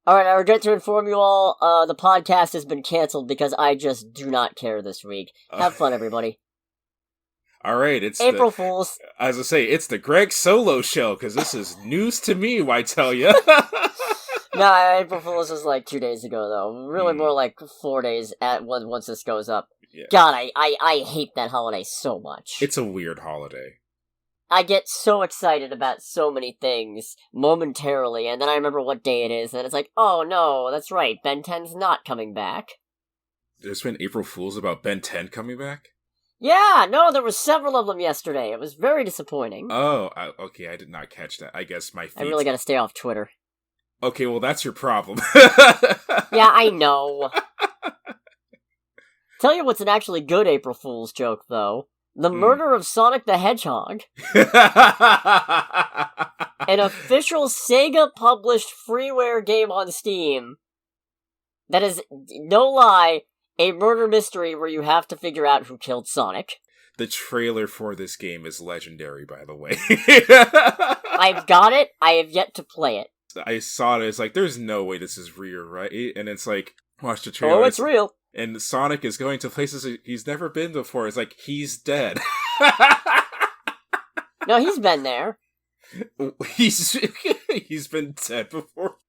Alright, I regret to inform you all, the podcast has been canceled because I just do not care this week. Have fun, everybody. Alright, it's April Fools. As I say, it's the Greg Solo show, because this is news to me, I tell ya. No, April Fools was like 2 days ago, though. Really more like 4 days once this goes up. Yeah. God, I hate that holiday so much. It's a weird holiday. I get so excited about so many things momentarily, and then I remember what day it is, and it's like, oh no, that's right, Ben 10's not coming back. There's been April Fools about Ben 10 coming back? Yeah, no, there were several of them yesterday. It was very disappointing. Oh, okay, I did not catch that. I guess my feed... I really gotta stay off Twitter. Okay, well, that's your problem. Yeah, I know. Tell you what's an actually good April Fool's joke, though. The murder of Sonic the Hedgehog. An official Sega-published freeware game on Steam that is, no lie, a murder mystery where you have to figure out who killed Sonic. The trailer for this game is legendary, by the way. I've got it. I have yet to play it. I saw it. It's like, there's no way this is real, right? And it's like, watch the trailer. Oh, it's real. And Sonic is going to places he's never been before. It's like, he's dead. No, he's been there. He's been dead before.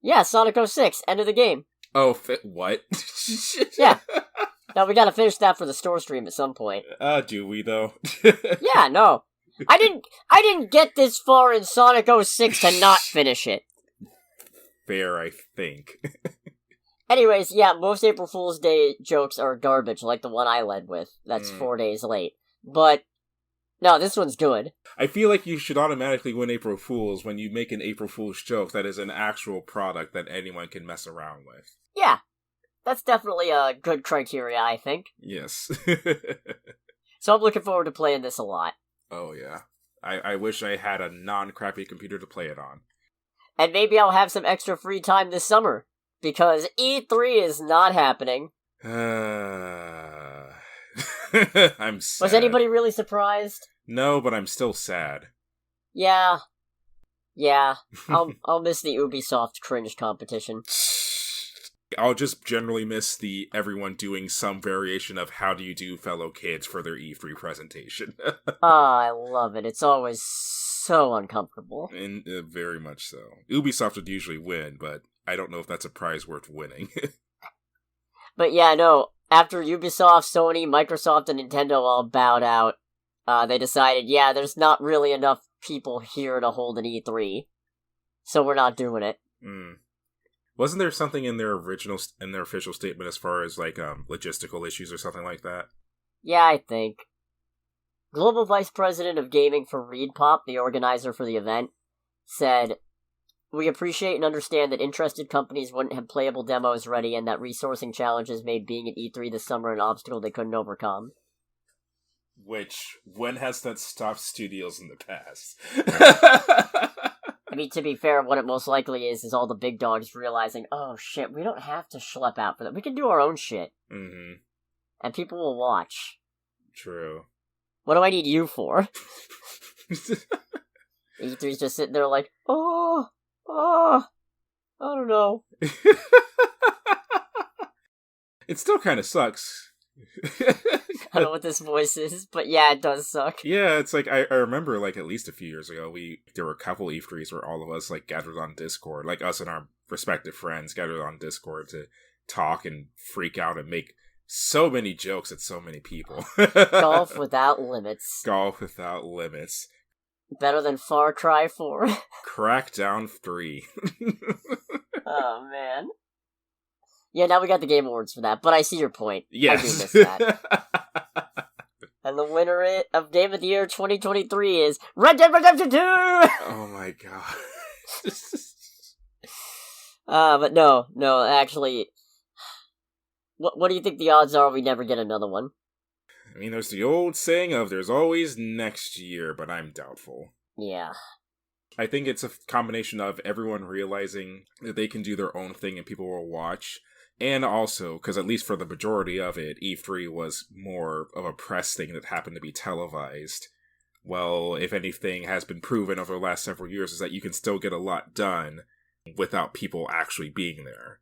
Yeah, Sonic 06, end of the game. Oh, what? Yeah. Now we gotta finish that for the store stream at some point. Do we though? Yeah, no. I didn't get this far in Sonic 06 to not finish it. Fair, I think. Anyways, yeah, most April Fool's Day jokes are garbage, like the one I led with. That's 4 days late. But, no, this one's good. I feel like you should automatically win April Fools when you make an April Fool's joke that is an actual product that anyone can mess around with. Yeah, that's definitely a good criteria, I think. Yes. So I'm looking forward to playing this a lot. Oh, yeah. I wish I had a non-crappy computer to play it on. And maybe I'll have some extra free time this summer, because E3 is not happening. I'm sad. Was anybody really surprised? No, but I'm still sad. Yeah. I'll miss the Ubisoft cringe competition. I'll just generally miss the everyone doing some variation of how do you do fellow kids for their E3 presentation. I love it. It's always so uncomfortable. And very much so. Ubisoft would usually win, but I don't know if that's a prize worth winning. But yeah, no, after Ubisoft, Sony, Microsoft, and Nintendo all bowed out, they decided, yeah, there's not really enough people here to hold an E3, so we're not doing it. Wasn't there something in their official statement as far as, like, logistical issues or something like that? Yeah, I think. Global Vice President of Gaming for ReedPop, the organizer for the event, said, "We appreciate and understand that interested companies wouldn't have playable demos ready and that resourcing challenges made being at E3 this summer an obstacle they couldn't overcome." Which, when has that stopped studios in the past? I mean, to be fair, what it most likely is all the big dogs realizing, oh shit, we don't have to schlep out for that. We can do our own shit. Mm-hmm. And people will watch. True. What do I need you for? E3's just sitting there like, I don't know. It still kind of sucks. I don't know what this voice is, but yeah, it does suck. Yeah, it's like, I remember, like, at least a few years ago, there were a couple E3s where all of us, like, gathered on Discord, like, us and our respective friends gathered on Discord to talk and freak out and make so many jokes at so many people. Golf without limits. Golf without limits. Better than Far Cry 4. Crackdown 3. Oh, man. Yeah, now we got the Game Awards for that, but I see your point. Yes. I do miss that. And the winner of Game of the Year 2023 is Red Dead Redemption 2! Oh my god. But no, actually, what do you think the odds are we never get another one? I mean, there's the old saying of there's always next year, but I'm doubtful. Yeah. I think it's a combination of everyone realizing that they can do their own thing and people will watch. And also, because at least for the majority of it, E3 was more of a press thing that happened to be televised. Well, if anything has been proven over the last several years is that you can still get a lot done without people actually being there.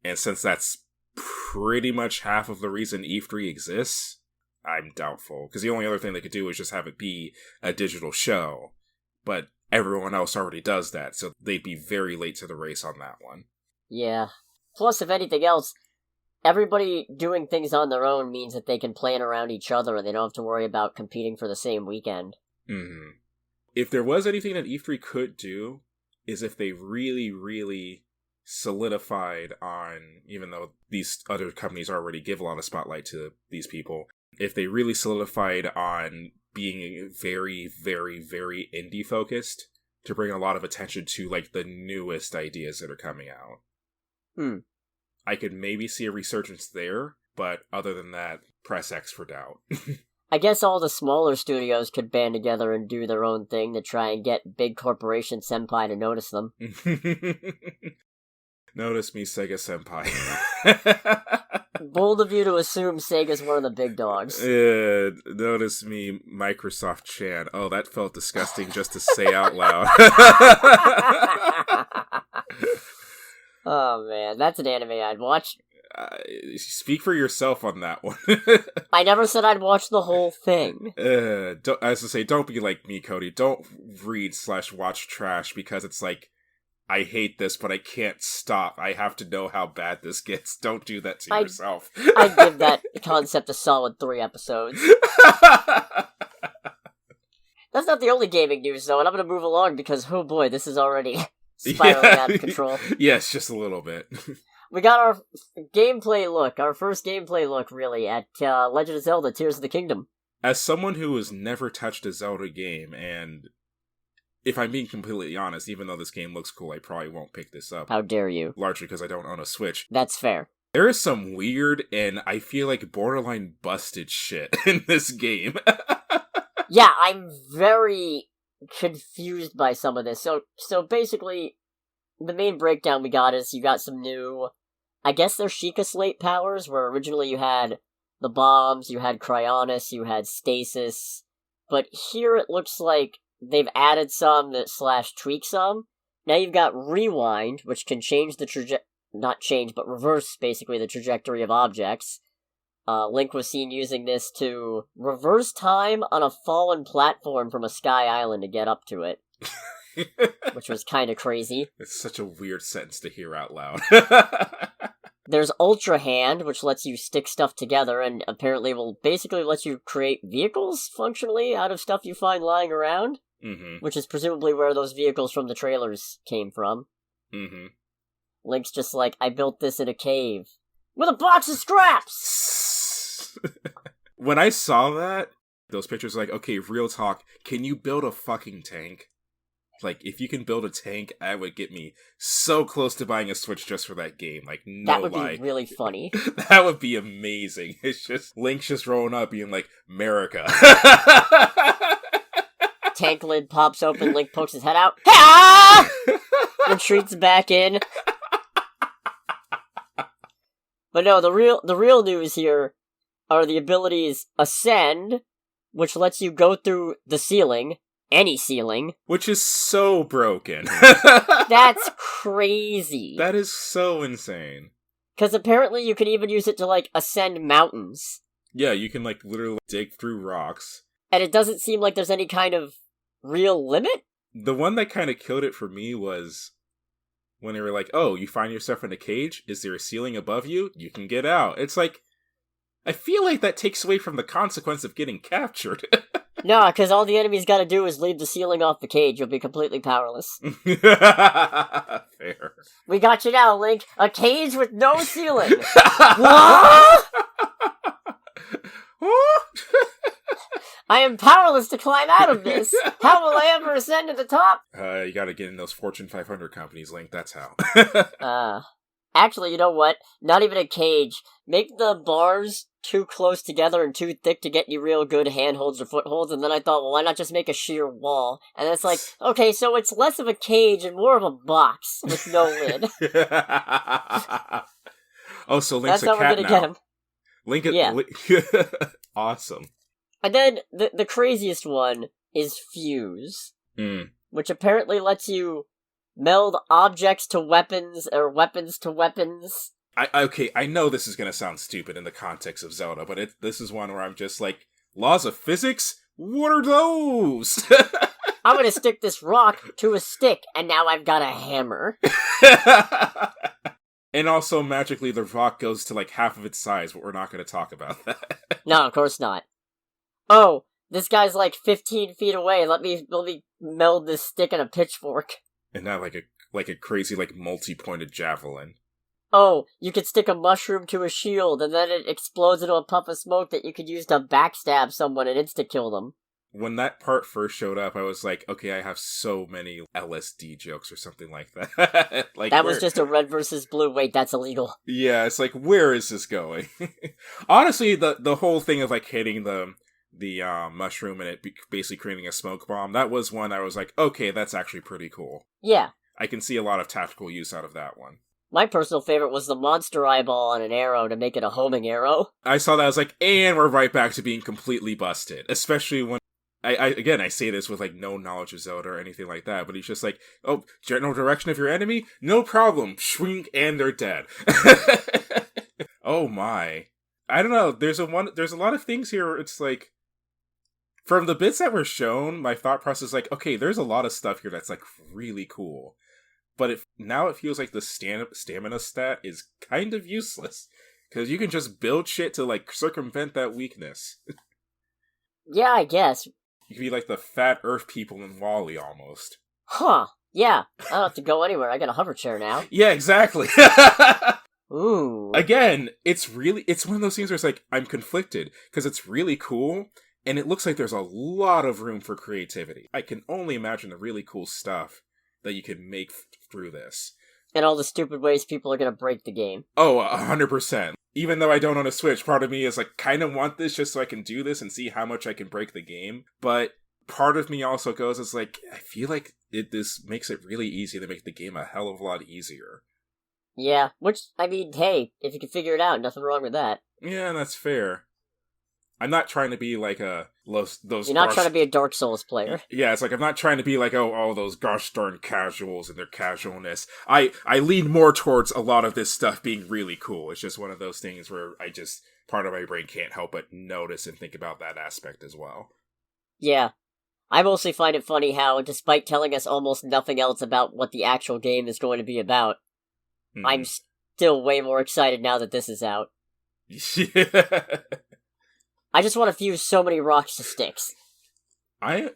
And since that's pretty much half of the reason E3 exists, I'm doubtful. Because the only other thing they could do is just have it be a digital show. But everyone else already does that, so they'd be very late to the race on that one. Yeah. Plus, if anything else, everybody doing things on their own means that they can plan around each other and they don't have to worry about competing for the same weekend. Mm-hmm. If there was anything that E3 could do, is if they really, really solidified on, even though these other companies already give a lot of spotlight to these people, if they really solidified on being very, very, very indie focused to bring a lot of attention to like the newest ideas that are coming out. I could maybe see a resurgence there, but other than that, press X for doubt. I guess all the smaller studios could band together and do their own thing to try and get big corporation senpai to notice them. Notice me, Sega Senpai. Bold of you to assume Sega's one of the big dogs. Notice me, Microsoft Chan. Oh, that felt disgusting just to say out loud. Oh man, that's an anime I'd watch. Speak for yourself on that one. I never said I'd watch the whole thing. As I say, don't be like me, Cody. Don't read/watch trash because it's like, I hate this, but I can't stop. I have to know how bad this gets. Don't do that to yourself. I'd give that concept a solid 3 episodes. That's not the only gaming news, though, and I'm going to move along because, oh boy, this is already spiraling out of control. Yes, just a little bit. We got our gameplay look, our first gameplay look, really, at Legend of Zelda Tears of the Kingdom. As someone who has never touched a Zelda game, and if I'm being completely honest, even though this game looks cool, I probably won't pick this up. How dare you? Largely because I don't own a Switch. That's fair. There is some weird and I feel like borderline busted shit in this game. Yeah, I'm very confused by some of this. So basically, the main breakdown we got is you got some new, I guess they're Sheikah Slate powers, where originally you had the bombs, you had Cryonis, you had Stasis, but here it looks like they've added some / tweak some. Now you've got Rewind, which can change the not change, but reverse, basically, the trajectory of objects. Link was seen using this to reverse time on a fallen platform from a sky island to get up to it. Which was kind of crazy. It's such a weird sentence to hear out loud. There's Ultra Hand, which lets you stick stuff together and apparently will basically let you create vehicles, functionally, out of stuff you find lying around. Mm-hmm. Which is presumably where those vehicles from the trailers came from. Mm-hmm. Link's just like, I built this in a cave. With a box of scraps! When I saw that, those pictures like, okay, real talk, can you build a fucking tank? Like, if you can build a tank, that would get me so close to buying a Switch just for that game. Like, no lie. That would be really funny. That would be amazing. It's just, Link's just rolling up being like, America. Tank lid pops open, Link pokes his head out. Ha! Retreats back in. But no, the real news here are the abilities Ascend, which lets you go through the ceiling, any ceiling. Which is so broken. That's crazy. That is so insane. Because apparently you can even use it to, like, ascend mountains. Yeah, you can, like, literally dig through rocks. And it doesn't seem like there's any kind of real limit? The one that kind of killed it for me was when they were like, oh, you find yourself in a cage? Is there a ceiling above you? You can get out. It's like, I feel like that takes away from the consequence of getting captured. No, because all the enemy's gotta do is leave the ceiling off the cage. You'll be completely powerless. Fair. We got you now, Link. A cage with no ceiling. What? I am powerless to climb out of this. How will I ever ascend to the top? You gotta get in those Fortune 500 companies, Link. That's how. Actually, you know what? Not even a cage. Make the bars too close together and too thick to get you real good handholds or footholds, and then I thought, well, why not just make a sheer wall? And it's like, okay, so it's less of a cage and more of a box with no lid. Oh, so Link's That's a cat now. That's how we're gonna get him. Link it. Yeah. Awesome. And then the craziest one is Fuse, which apparently lets you meld objects to weapons, or weapons to weapons. I know this is gonna sound stupid in the context of Zelda, but this is one where I'm just like, laws of physics? What are those? I'm gonna stick this rock to a stick, and now I've got a hammer. And also, magically, the rock goes to, like, half of its size, but we're not gonna talk about that. No, of course not. Oh, this guy's like 15 feet away, let me meld this stick and a pitchfork. And now, like a crazy, like, multi-pointed javelin. Oh, you could stick a mushroom to a shield, and then it explodes into a puff of smoke that you could use to backstab someone and insta-kill them. When that part first showed up, I was like, okay, I have so many LSD jokes or something like that. Like that was just a red versus blue. Wait, that's illegal. Yeah, it's like, where is this going? Honestly, the whole thing of like hitting the mushroom and it basically creating a smoke bomb, that was one I was like, okay, that's actually pretty cool. Yeah. I can see a lot of tactical use out of that one. My personal favorite was the monster eyeball on an arrow to make it a homing arrow. I saw that, I was like, and we're right back to being completely busted. Especially when I say this with, like, no knowledge of Zelda or anything like that, but he's just like, oh, general direction of your enemy? No problem. Shrink, and they're dead. Oh my. I don't know, there's a lot of things here where it's like, from the bits that were shown, my thought process is like, okay, there's a lot of stuff here that's, like, really cool. But now it feels like the stamina stat is kind of useless. Because you can just build shit to, like, circumvent that weakness. Yeah, I guess. You could be like the fat Earth people in WALL-E, almost. Huh. Yeah. I don't have to go anywhere. I got a hover chair now. Yeah, exactly. Ooh. Again, it's one of those things where it's like, I'm conflicted. Because it's really cool, and it looks like there's a lot of room for creativity. I can only imagine the really cool stuff that you can make through this. And all the stupid ways people are gonna break the game. Oh, 100%. Even though I don't own a Switch, part of me is like, kind of want this just so I can do this and see how much I can break the game. But part of me also goes, it's like, I feel like this makes it really easy to make the game a hell of a lot easier. Yeah, which, I mean, hey, if you can figure it out, nothing wrong with that. Yeah, that's fair. I'm not trying to be like those. You're not trying to be a Dark Souls player. Yeah, it's like I'm not trying to be like all those gosh darn casuals and their casualness. I lean more towards a lot of this stuff being really cool. It's just one of those things where part of my brain can't help but notice and think about that aspect as well. Yeah. I mostly find it funny how, despite telling us almost nothing else about what the actual game is going to be about, I'm still way more excited now that this is out. Yeah. I just want to fuse so many rocks to sticks. I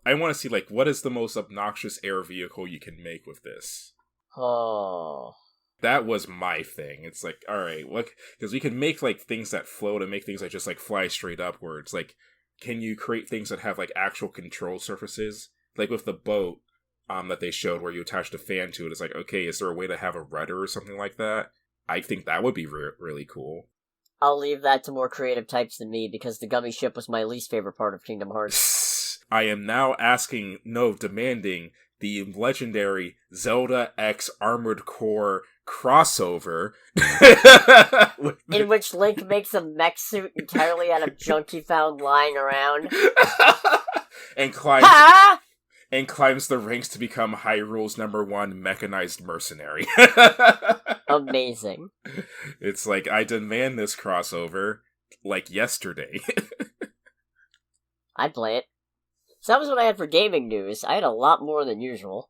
want to see, like, what is the most obnoxious air vehicle you can make with this? Oh. That was my thing. It's like, alright, look, because we can make, like, things that float and make things that just, like, fly straight upwards. Like, can you create things that have, like, actual control surfaces? Like, with the boat that they showed where you attached a fan to it, it's like, okay, is there a way to have a rudder or something like that? I think that would be really cool. I'll leave that to more creative types than me, because the gummy ship was my least favorite part of Kingdom Hearts. I am now demanding the legendary Zelda X Armored Core crossover. In which Link makes a mech suit entirely out of junk he found lying around. and climbs the ranks to become Hyrule's #1 mechanized mercenary. Amazing. It's like, I demand this crossover, like yesterday. I'd play it. So that was what I had for gaming news. I had a lot more than usual.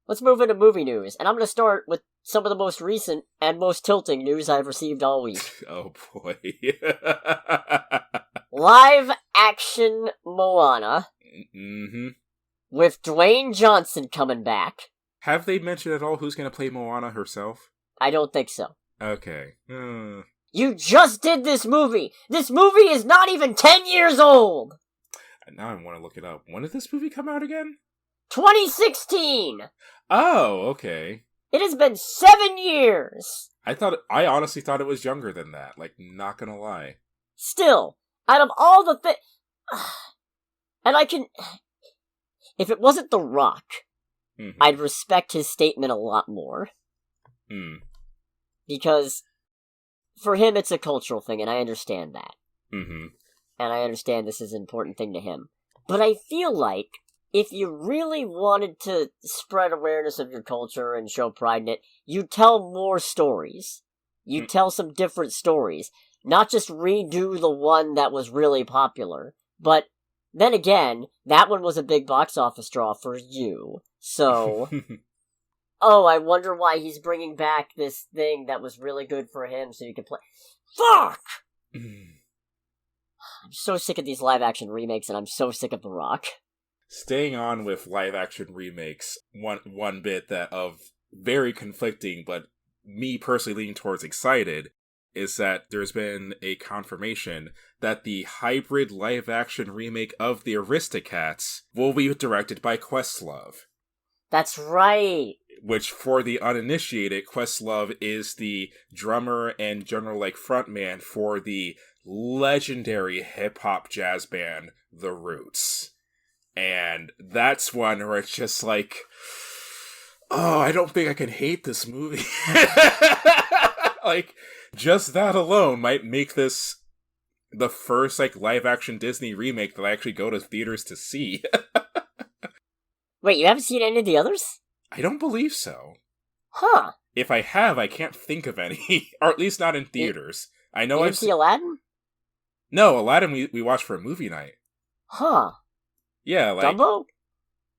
Let's move into movie news, and I'm going to start with some of the most recent and most tilting news I've received all week. Oh boy. Live action Moana. Mm-hmm. With Dwayne Johnson coming back. Have they mentioned at all who's going to play Moana herself? I don't think so. Okay. You just did this movie! This movie is not even 10 years old! Now I want to look it up. When did this movie come out again? 2016! Oh, okay. It has been 7 years! I honestly thought it was younger than that. Like, not gonna lie. Still, out of all the and I can... If it wasn't The Rock, I'd respect his statement a lot more. Because for him, it's a cultural thing, and I understand that. And I understand this is an important thing to him. But I feel like if you really wanted to spread awareness of your culture and show pride in it, you tell more stories. You tell some different stories. Not just redo the one that was really popular. But then again, that one was a big box office draw for you. So, oh, I wonder why he's bringing back this thing that was really good for him so you can play. Fuck! I'm so sick of these live-action remakes, and I'm so sick of The Rock. Staying on with live-action remakes, one bit that of very conflicting, but me personally leaning towards excited, is that there's been a confirmation that the hybrid live-action remake of the Aristocats will be directed by Questlove. That's right! Which, for the uninitiated, Questlove is the drummer and general, frontman for the legendary hip-hop jazz band, The Roots. And that's one where it's just oh, I don't think I can hate this movie. Just that alone might make this the first, live-action Disney remake that I actually go to theaters to see. Wait, you haven't seen any of the others? I don't believe so. Huh. If I have, I can't think of any. Or at least not in theaters. I know you didn't see Aladdin? No, Aladdin we watched for a movie night. Huh. Yeah, Dumbo?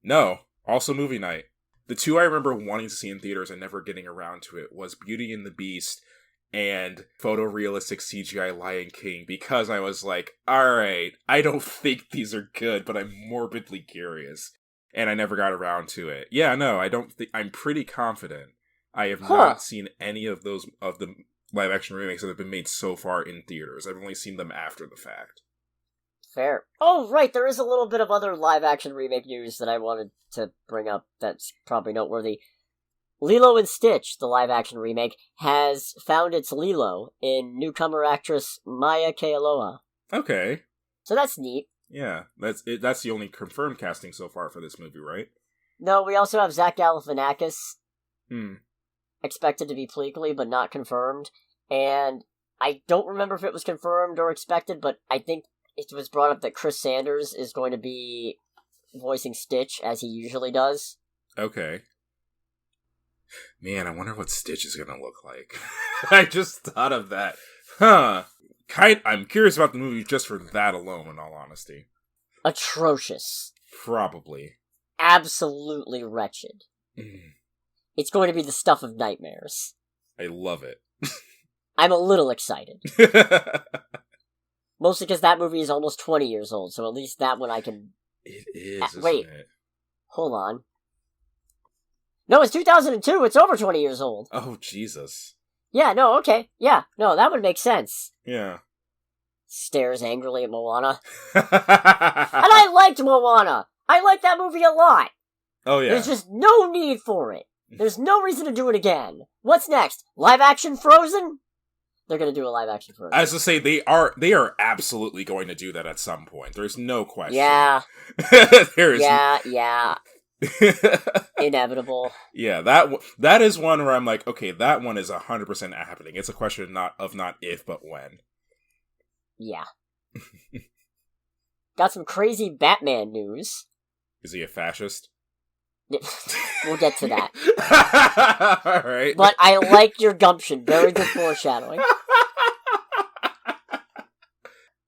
No, also movie night. The two I remember wanting to see in theaters and never getting around to it was Beauty and the Beast and photorealistic CGI Lion King, because I was alright, I don't think these are good, but I'm morbidly curious. And I never got around to it. Yeah, no, I don't think... I'm pretty confident I have not seen any of those, of the live-action remakes that have been made so far in theaters. I've only seen them after the fact. Fair. Oh, right, there is a little bit of other live-action remake news that I wanted to bring up that's probably noteworthy. Lilo and Stitch, the live-action remake, has found its Lilo in newcomer actress Maya Kealoha. Okay. So that's neat. Yeah, that's the only confirmed casting so far for this movie, right? No, we also have Zach Galifianakis. Expected to be Pleakley, but not confirmed. And I don't remember if it was confirmed or expected, but I think it was brought up that Chris Sanders is going to be voicing Stitch, as he usually does. Okay. Man, I wonder what Stitch is going to look like. I just thought of that. Huh. I'm curious about the movie just for that alone, in all honesty. Atrocious. Probably. Absolutely wretched. It's going to be the stuff of nightmares. I love it. I'm a little excited. Mostly because that movie is almost 20 years old, so at least that one I can... It is, wait, isn't it? Hold on. No, it's 2002, it's over 20 years old. Oh, Jesus. Yeah, no, okay. Yeah, no, that would make sense. Yeah. Stares angrily at Moana. And I liked Moana! I liked that movie a lot! Oh, yeah. There's just no need for it. There's no reason to do it again. What's next? Live action Frozen? They're gonna do a live action Frozen. As to say, they are absolutely going to do that at some point. There's no question. Yeah. There is. Yeah. Inevitable. Yeah, that is one where I'm like, okay, that one is 100% happening. It's a question not if, but when. Yeah. Got some crazy Batman news. Is he a fascist? We'll get to that. Alright. But I like your gumption. Very good foreshadowing.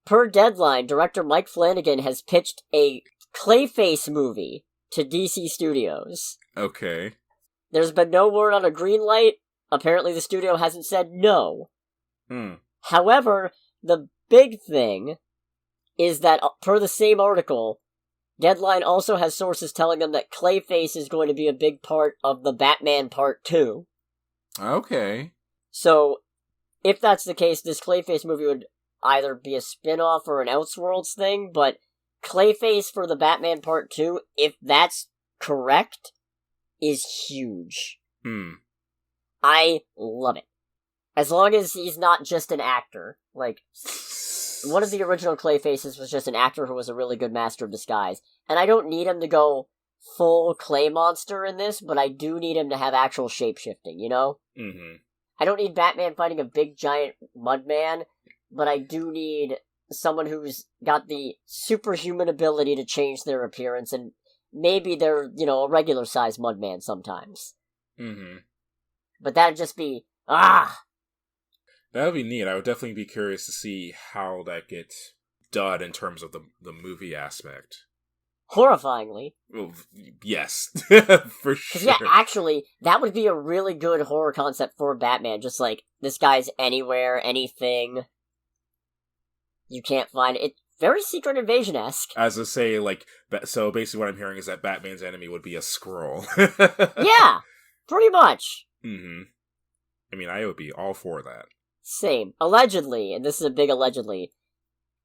Per Deadline, director Mike Flanagan has pitched a Clayface movie to DC Studios. Okay. There's been no word on a green light. Apparently the studio hasn't said no. However, the big thing is that, per the same article, Deadline also has sources telling them that Clayface is going to be a big part of the Batman Part 2. Okay. So, if that's the case, this Clayface movie would either be a spin-off or an Elseworlds thing, but Clayface for the Batman Part 2, if that's correct, is huge. I love it. As long as he's not just an actor. Like, one of the original Clayfaces was just an actor who was a really good master of disguise. And I don't need him to go full clay monster in this, but I do need him to have actual shape-shifting, you know? I don't need Batman fighting a big giant mud man, but I do need someone who's got the superhuman ability to change their appearance and maybe they're, a regular-sized Mudman sometimes. Mm-hmm. But that'd just be, That would be neat. I would definitely be curious to see how that gets done in terms of the movie aspect. Horrifyingly. Well, yes. For sure. Yeah, actually, that would be a really good horror concept for Batman. Just like, this guy's anywhere, anything. You can't find it. It's very Secret Invasion-esque. As I say, like, so basically what I'm hearing is that Batman's enemy would be a Skrull. Yeah, pretty much. Mm-hmm. I mean, I would be all for that. Same. Allegedly, and this is a big allegedly,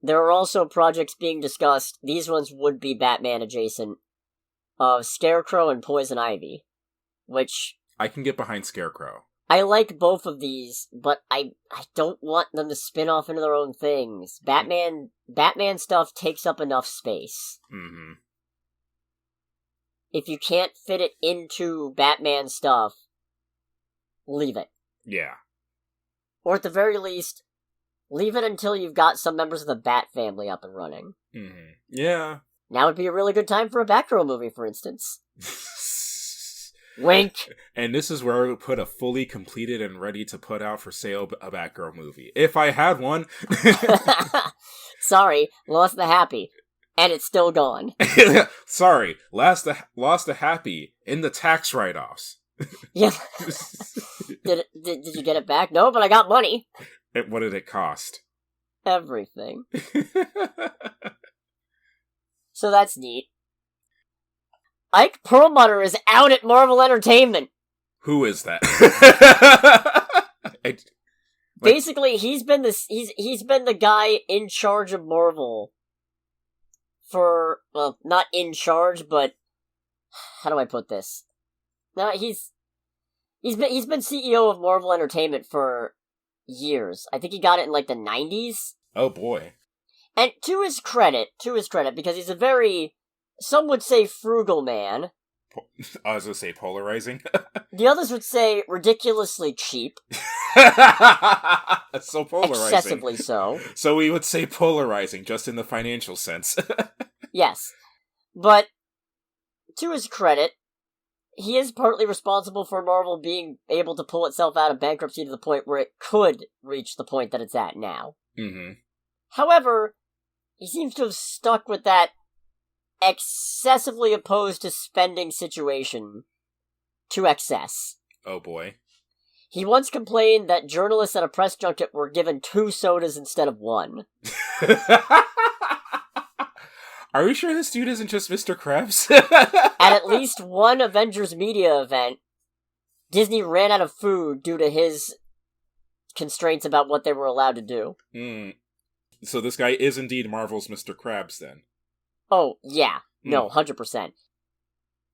there are also projects being discussed, these ones would be Batman adjacent, of Scarecrow and Poison Ivy, which... I can get behind Scarecrow. I like both of these, but I don't want them to spin off into their own things. Batman stuff takes up enough space. Mm-hmm. If you can't fit it into Batman stuff, leave it. Yeah. Or at the very least, leave it until you've got some members of the Bat family up and running. Mm-hmm. Yeah. Now would be a really good time for a Batgirl movie, for instance. Wink. And this is where I would put a fully completed and ready to put out for sale a Batgirl movie. If I had one. Sorry, lost the happy. And it's still gone. Sorry, lost the happy in the tax write-offs. Yeah. Did you get it back? No, but I got money. What did it cost? Everything. So that's neat. Ike Perlmutter is out at Marvel Entertainment. Who is that? Basically, he's been the guy in charge of Marvel for, well, not in charge, but how do I put this? No, he's been CEO of Marvel Entertainment for years. I think he got it in like the 90s. Oh boy. And to his credit, because he's a very, some would say frugal man. I was gonna say polarizing. The others would say ridiculously cheap. So polarizing. Excessively so. So we would say polarizing, just in the financial sense. Yes. But, to his credit, he is partly responsible for Marvel being able to pull itself out of bankruptcy to the point where it could reach the point that it's at now. Mm-hmm. However, he seems to have stuck with that excessively opposed to spending situation to excess. Oh boy. He once complained that journalists at a press junket were given 2 sodas instead of 1. Are we sure this dude isn't just Mr. Krabs? At least one Avengers media event, Disney ran out of food due to his constraints about what they were allowed to do. So this guy is indeed Marvel's Mr. Krabs, then? Oh, yeah. No, 100%.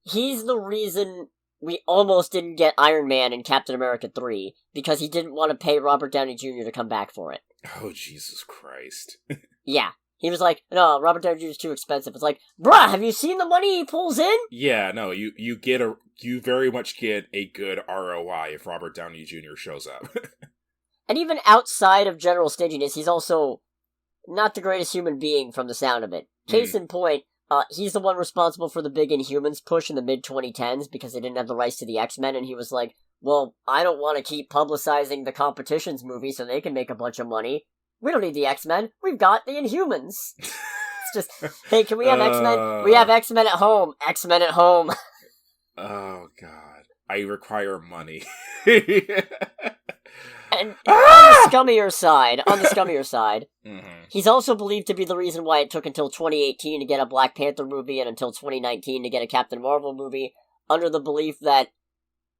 He's the reason we almost didn't get Iron Man in Captain America 3, because he didn't want to pay Robert Downey Jr. to come back for it. Oh, Jesus Christ. Yeah. He was like, no, Robert Downey Jr. is too expensive. It's like, bruh, have you seen the money he pulls in? Yeah, no, you very much get a good ROI if Robert Downey Jr. shows up. And even outside of general stinginess, he's also not the greatest human being from the sound of it. Case in point, he's the one responsible for the big Inhumans push in the mid-2010s because they didn't have the rights to the X-Men, and he was like, well, I don't want to keep publicizing the competition's movie so they can make a bunch of money. We don't need the X-Men. We've got the Inhumans. It's just, hey, can we have X-Men? We have X-Men at home. X-Men at home. Oh, God. I require money. And on the scummier side, mm-hmm. He's also believed to be the reason why it took until 2018 to get a Black Panther movie and until 2019 to get a Captain Marvel movie, under the belief that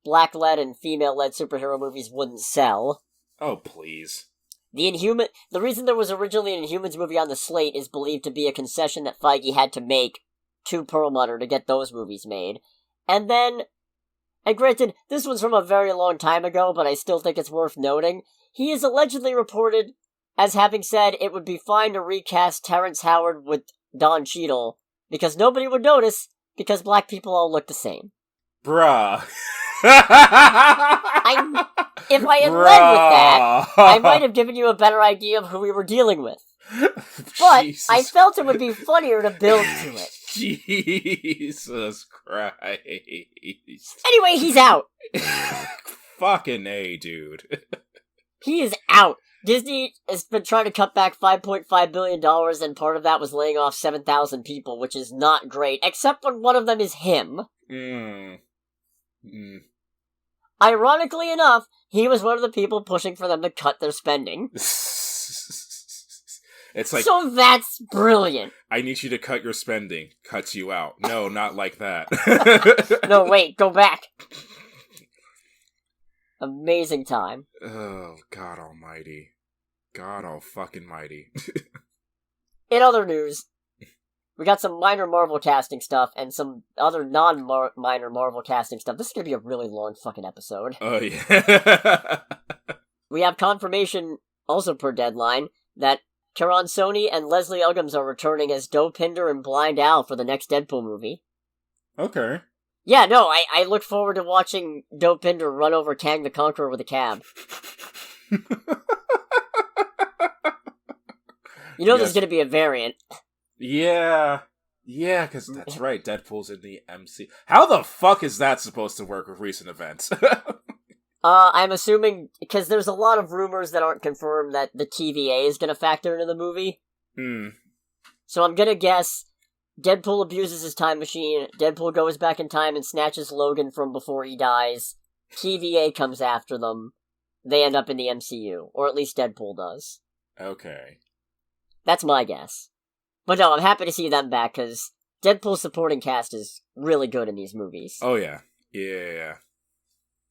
black-led and female-led superhero movies wouldn't sell. Oh, please. The reason there was originally an Inhumans movie on the slate is believed to be a concession that Feige had to make to Perlmutter to get those movies made. And then, and granted, this one's from a very long time ago, but I still think it's worth noting, he is allegedly reported as having said it would be fine to recast Terrence Howard with Don Cheadle, because nobody would notice, because black people all look the same. Bruh. If I had led with that, I might have given you a better idea of who we were dealing with. But Jesus. I felt it would be funnier to build to it. Jesus Christ. Anyway, he's out. Fucking A, dude. He is out. Disney has been trying to cut back $5.5 billion, and part of that was laying off 7,000 people, which is not great, except when one of them is him. Ironically enough, he was one of the people pushing for them to cut their spending. It's like, so that's brilliant. I need you to cut your spending. Cuts you out. No, not like that. No, wait, go back. Amazing time. Oh, God almighty. God all fucking mighty. In other news, we got some minor Marvel casting stuff and some other non-minor Marvel casting stuff. This is going to be a really long fucking episode. Oh, yeah. We have confirmation, also per deadline, that Karan Soni and Leslie Uggams are returning as Dopinder and Blind Al for the next Deadpool movie. Okay. Yeah, no, I look forward to watching Dopinder run over Kang the Conqueror with a cab. You know, there's going to be a variant. Yeah, because that's right, Deadpool's in the MC. How the fuck is that supposed to work with recent events? I'm assuming, because there's a lot of rumors that aren't confirmed that the TVA is going to factor into the movie. So I'm going to guess Deadpool abuses his time machine, Deadpool goes back in time and snatches Logan from before he dies, TVA comes after them, they end up in the MCU, or at least Deadpool does. Okay. That's my guess. But no, I'm happy to see them back, because Deadpool's supporting cast is really good in these movies. Oh, yeah. Yeah.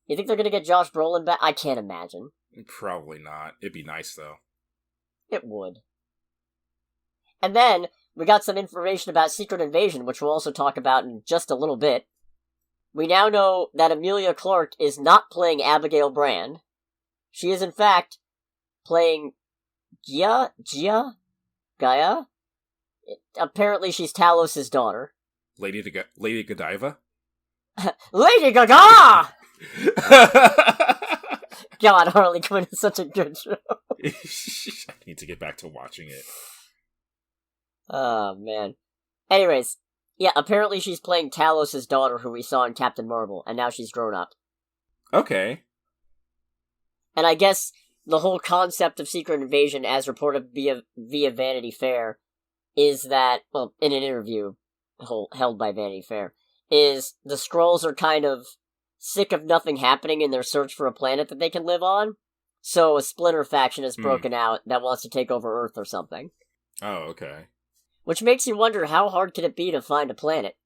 You think they're gonna get Josh Brolin back? I can't imagine. Probably not. It'd be nice, though. It would. And then, we got some information about Secret Invasion, which we'll also talk about in just a little bit. We now know that Emilia Clarke is not playing Abigail Brand. She is, in fact, playing Gaia? Apparently she's Talos' daughter. Lady Godiva? Lady Gaga! God, Harley Quinn is such a good show. I need to get back to watching it. Oh, man. Anyways, yeah, apparently she's playing Talos' daughter, who we saw in Captain Marvel, and now she's grown up. Okay. And I guess the whole concept of Secret Invasion, as reported via Vanity Fair, is that, well, in an interview held by Vanity Fair, is the Skrulls are kind of sick of nothing happening in their search for a planet that they can live on, so a splinter faction has broken out that wants to take over Earth or something. Oh, okay. Which makes you wonder, how hard could it be to find a planet?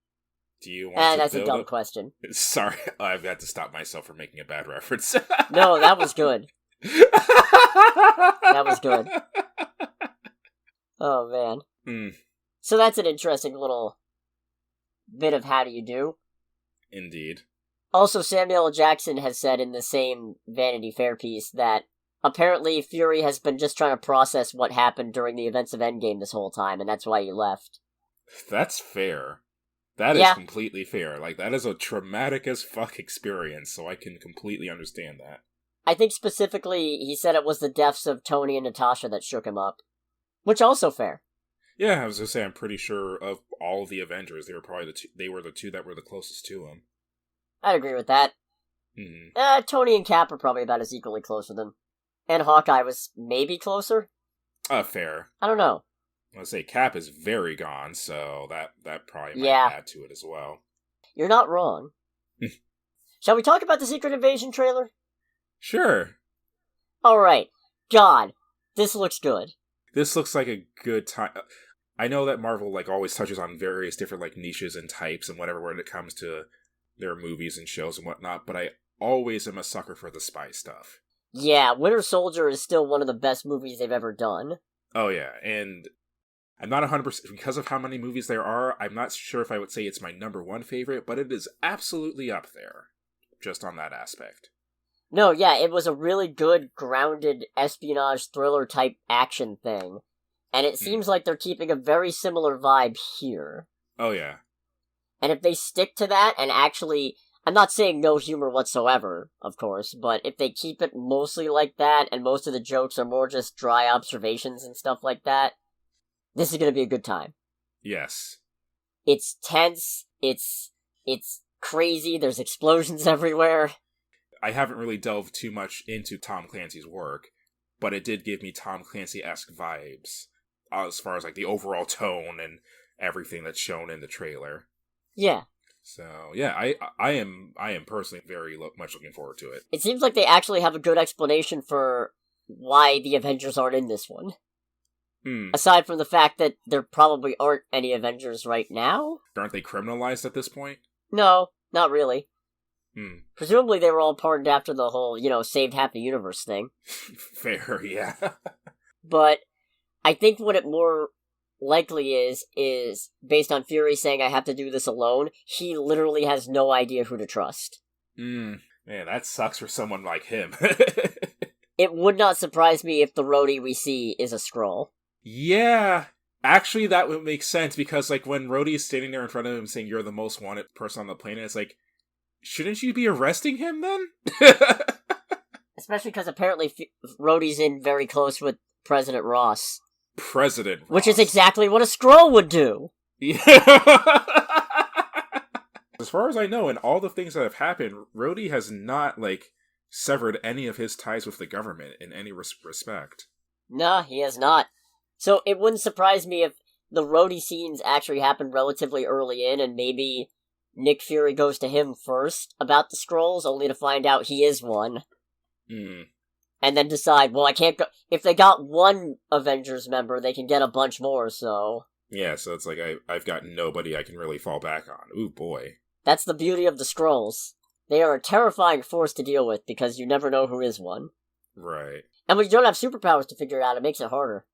Do you want to that's build a dumb question. Sorry, I've got to stop myself from making a bad reference. No, that was good. That was good. Oh, man. So that's an interesting little bit of how do you do. Indeed. Also, Samuel L. Jackson has said in the same Vanity Fair piece that apparently Fury has been just trying to process what happened during the events of Endgame this whole time, and that's why he left. That's fair. That is completely fair. Like, that is a traumatic as fuck experience, so I can completely understand that. I think specifically he said it was the deaths of Tony and Natasha that shook him up. Which also fair. Yeah, I was gonna say, I'm pretty sure of all of the Avengers, they were probably the two that were the closest to him. I'd agree with that. Tony and Cap are probably about as equally close with him. And Hawkeye was maybe closer? Fair. I don't know. I was gonna say, Cap is very gone, so that probably might add to it as well. You're not wrong. Shall we talk about the Secret Invasion trailer? Sure. Alright. God, this looks good. This looks like a good time. I know that Marvel, like, always touches on various different, like, niches and types and whatever when it comes to their movies and shows and whatnot, but I always am a sucker for the spy stuff. Yeah, Winter Soldier is still one of the best movies they've ever done. Oh, yeah, and I'm not 100%, because of how many movies there are, I'm not sure if I would say it's my number one favorite, but it is absolutely up there, just on that aspect. No, yeah, it was a really good, grounded espionage thriller-type action thing, and it seems like they're keeping a very similar vibe here. Oh, yeah. And if they stick to that and actually... I'm not saying no humor whatsoever, of course, but if they keep it mostly like that, and most of the jokes are more just dry observations and stuff like that, this is gonna be a good time. Yes. It's tense, it's crazy, there's explosions everywhere. I haven't really delved too much into Tom Clancy's work, but it did give me Tom Clancy-esque vibes, as far as, like, the overall tone and everything that's shown in the trailer. Yeah. So, yeah, I am personally very much looking forward to it. It seems like they actually have a good explanation for why the Avengers aren't in this one. Aside from the fact that there probably aren't any Avengers right now? Aren't they criminalized at this point? No, not really. Presumably they were all pardoned after the whole, saved half the universe thing. Fair, yeah. But I think what it more likely is based on Fury saying I have to do this alone, he literally has no idea who to trust. Man, that sucks for someone like him. It would not surprise me if the Rhodey we see is a Skrull. Yeah, actually that would make sense, because, like, when Rhodey is standing there in front of him saying you're the most wanted person on the planet, it's like, shouldn't you be arresting him then? Especially because apparently Rhodey's in very close with President Ross. President Ross. Which is exactly what a Skrull would do! Yeah. As far as I know, in all the things that have happened, Rhodey has not, like, severed any of his ties with the government in any respect. Nah, he has not. So it wouldn't surprise me if the Rhodey scenes actually happen relatively early in, and maybe Nick Fury goes to him first about the Skrulls, only to find out he is one. And then decide, well, I can't go... If they got one Avengers member, they can get a bunch more, so... Yeah, so it's like, I've got nobody I can really fall back on. Ooh, boy. That's the beauty of the Skrulls. They are a terrifying force to deal with, because you never know who is one. Right. And when you don't have superpowers to figure it out, it makes it harder.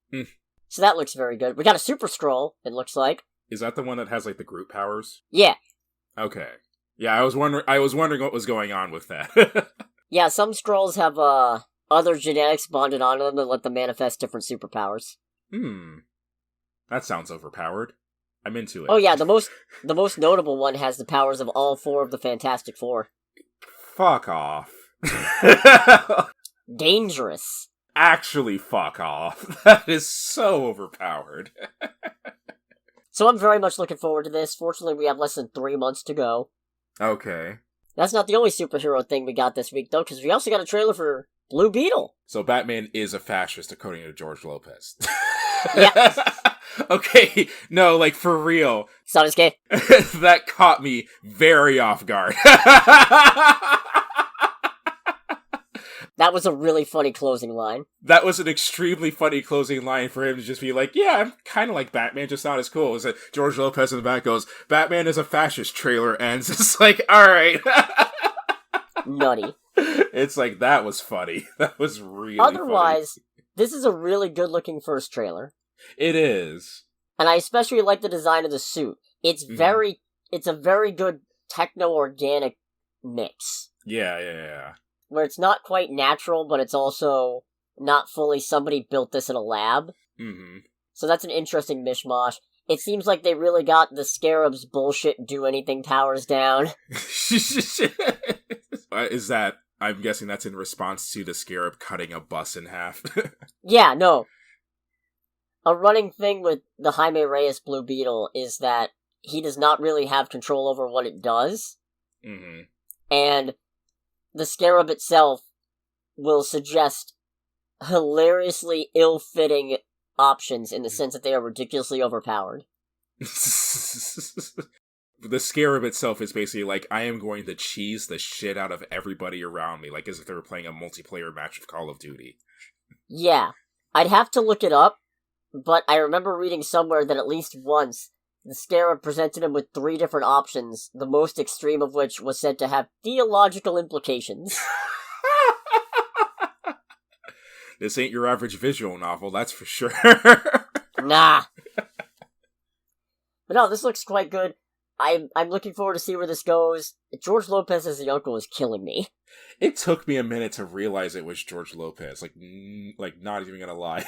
So that looks very good. We got a Super Skrull, it looks like. Is that the one that has, like, the group powers? Yeah. Okay. Yeah, I was wondering what was going on with that. Yeah, some Skrulls have, other genetics bonded onto them that let them manifest different superpowers. That sounds overpowered. I'm into it. Oh yeah, the most notable one has the powers of all four of the Fantastic Four. Fuck off. Dangerous. Actually, fuck off. That is so overpowered. So I'm very much looking forward to this. Fortunately, we have less than 3 months to go. Okay. That's not the only superhero thing we got this week, though, because we also got a trailer for Blue Beetle. So Batman is a fascist, according to George Lopez. Yeah. Okay, no, like, for real. Sasuke. That caught me very off guard. That was a really funny closing line. That was an extremely funny closing line for him to just be like, yeah, I'm kind of like Batman, just not as cool. Is that George Lopez in the back goes, Batman is a fascist, trailer ends. It's like, alright. Nutty. It's like, that was funny. That was really Otherwise, funny. This is a really good-looking first trailer. It is. And I especially like the design of the suit. It's a very good techno-organic mix. Yeah. Where it's not quite natural, but it's also not fully somebody built this in a lab. So that's an interesting mishmash. It seems like they really got the Scarab's bullshit do-anything powers down. Is that... I'm guessing that's in response to the Scarab cutting a bus in half. Yeah, no. A running thing with the Jaime Reyes Blue Beetle is that he does not really have control over what it does. And the Scarab itself will suggest hilariously ill-fitting options in the sense that they are ridiculously overpowered. The Scarab itself is basically like, I am going to cheese the shit out of everybody around me, like as if they were playing a multiplayer match of Call of Duty. Yeah. I'd have to look it up, but I remember reading somewhere that at least once, the Scarab presented him with 3 different options, the most extreme of which was said to have theological implications. This ain't your average visual novel, that's for sure. Nah. But no, this looks quite good. I'm looking forward to see where this goes. George Lopez as the uncle is killing me. It took me a minute to realize it was George Lopez. Like not even gonna lie.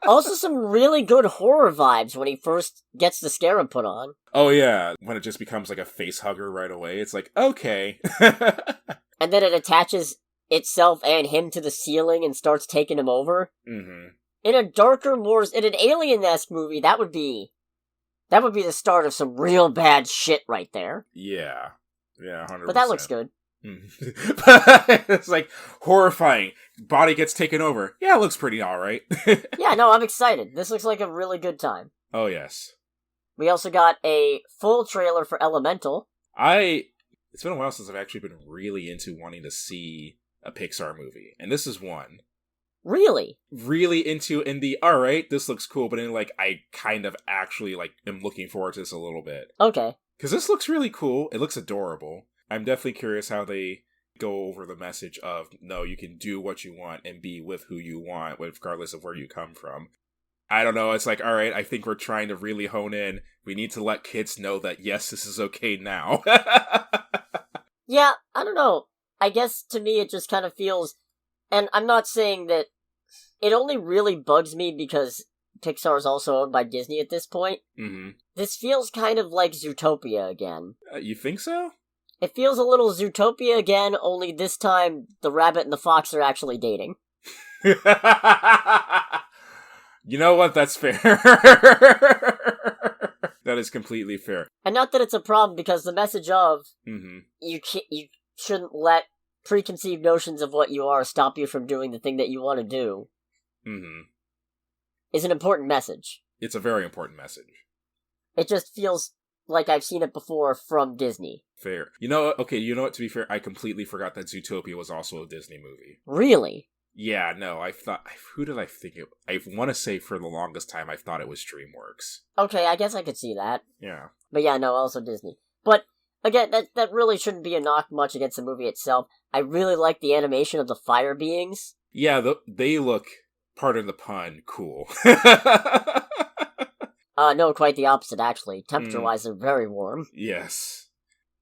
Also, some really good horror vibes when he first gets the scarab put on. Oh yeah, when it just becomes like a face hugger right away, it's like, okay. And then it attaches itself and him to the ceiling and starts taking him over. Mm-hmm. In a darker, in an Alien-esque movie, that would be the start of some real bad shit right there. Yeah. Yeah, 100%. But that looks good. It's like horrifying. Body gets taken over. Yeah, it looks pretty alright. Yeah, no, I'm excited. This looks like a really good time. Oh, yes. We also got a full trailer for Elemental. It's been a while since I've actually been really into wanting to see a Pixar movie. And this is one. Really? Really into in the, alright, this looks cool, but then, like, I kind of actually, like, am looking forward to this a little bit. Okay. Because this looks really cool. It looks adorable. I'm definitely curious how they go over the message of, no, you can do what you want and be with who you want, regardless of where you come from. I don't know, it's like, alright, I think we're trying to really hone in. We need to let kids know that, yes, this is okay now. Yeah, I don't know. I guess to me it just kind of feels, and I'm not saying that it only really bugs me because Pixar is also owned by Disney at this point. Mm-hmm. This feels kind of like Zootopia again. You think so? It feels a little Zootopia again, only this time the rabbit and the fox are actually dating. You know what? That's fair. That is completely fair. And not that it's a problem, because the message of, Mm-hmm. you shouldn't let preconceived notions of what you are stop you from doing the thing that you want to do, Mm-hmm. is an important message. It's a very important message. It just feels like I've seen it before from Disney. Fair. You know what? Okay, you know what? To be fair, I completely forgot that Zootopia was also a Disney movie. Really? Yeah, no, I thought... Who did I think it... I want to say for the longest time I thought it was DreamWorks. Okay, I guess I could see that. Yeah. But yeah, no, also Disney. But, again, that really shouldn't be a knock much against the movie itself. I really like the animation of the fire beings. Yeah, they look, pardon the pun, cool. No, quite the opposite, actually. Temperature-wise, they're very warm. Yes.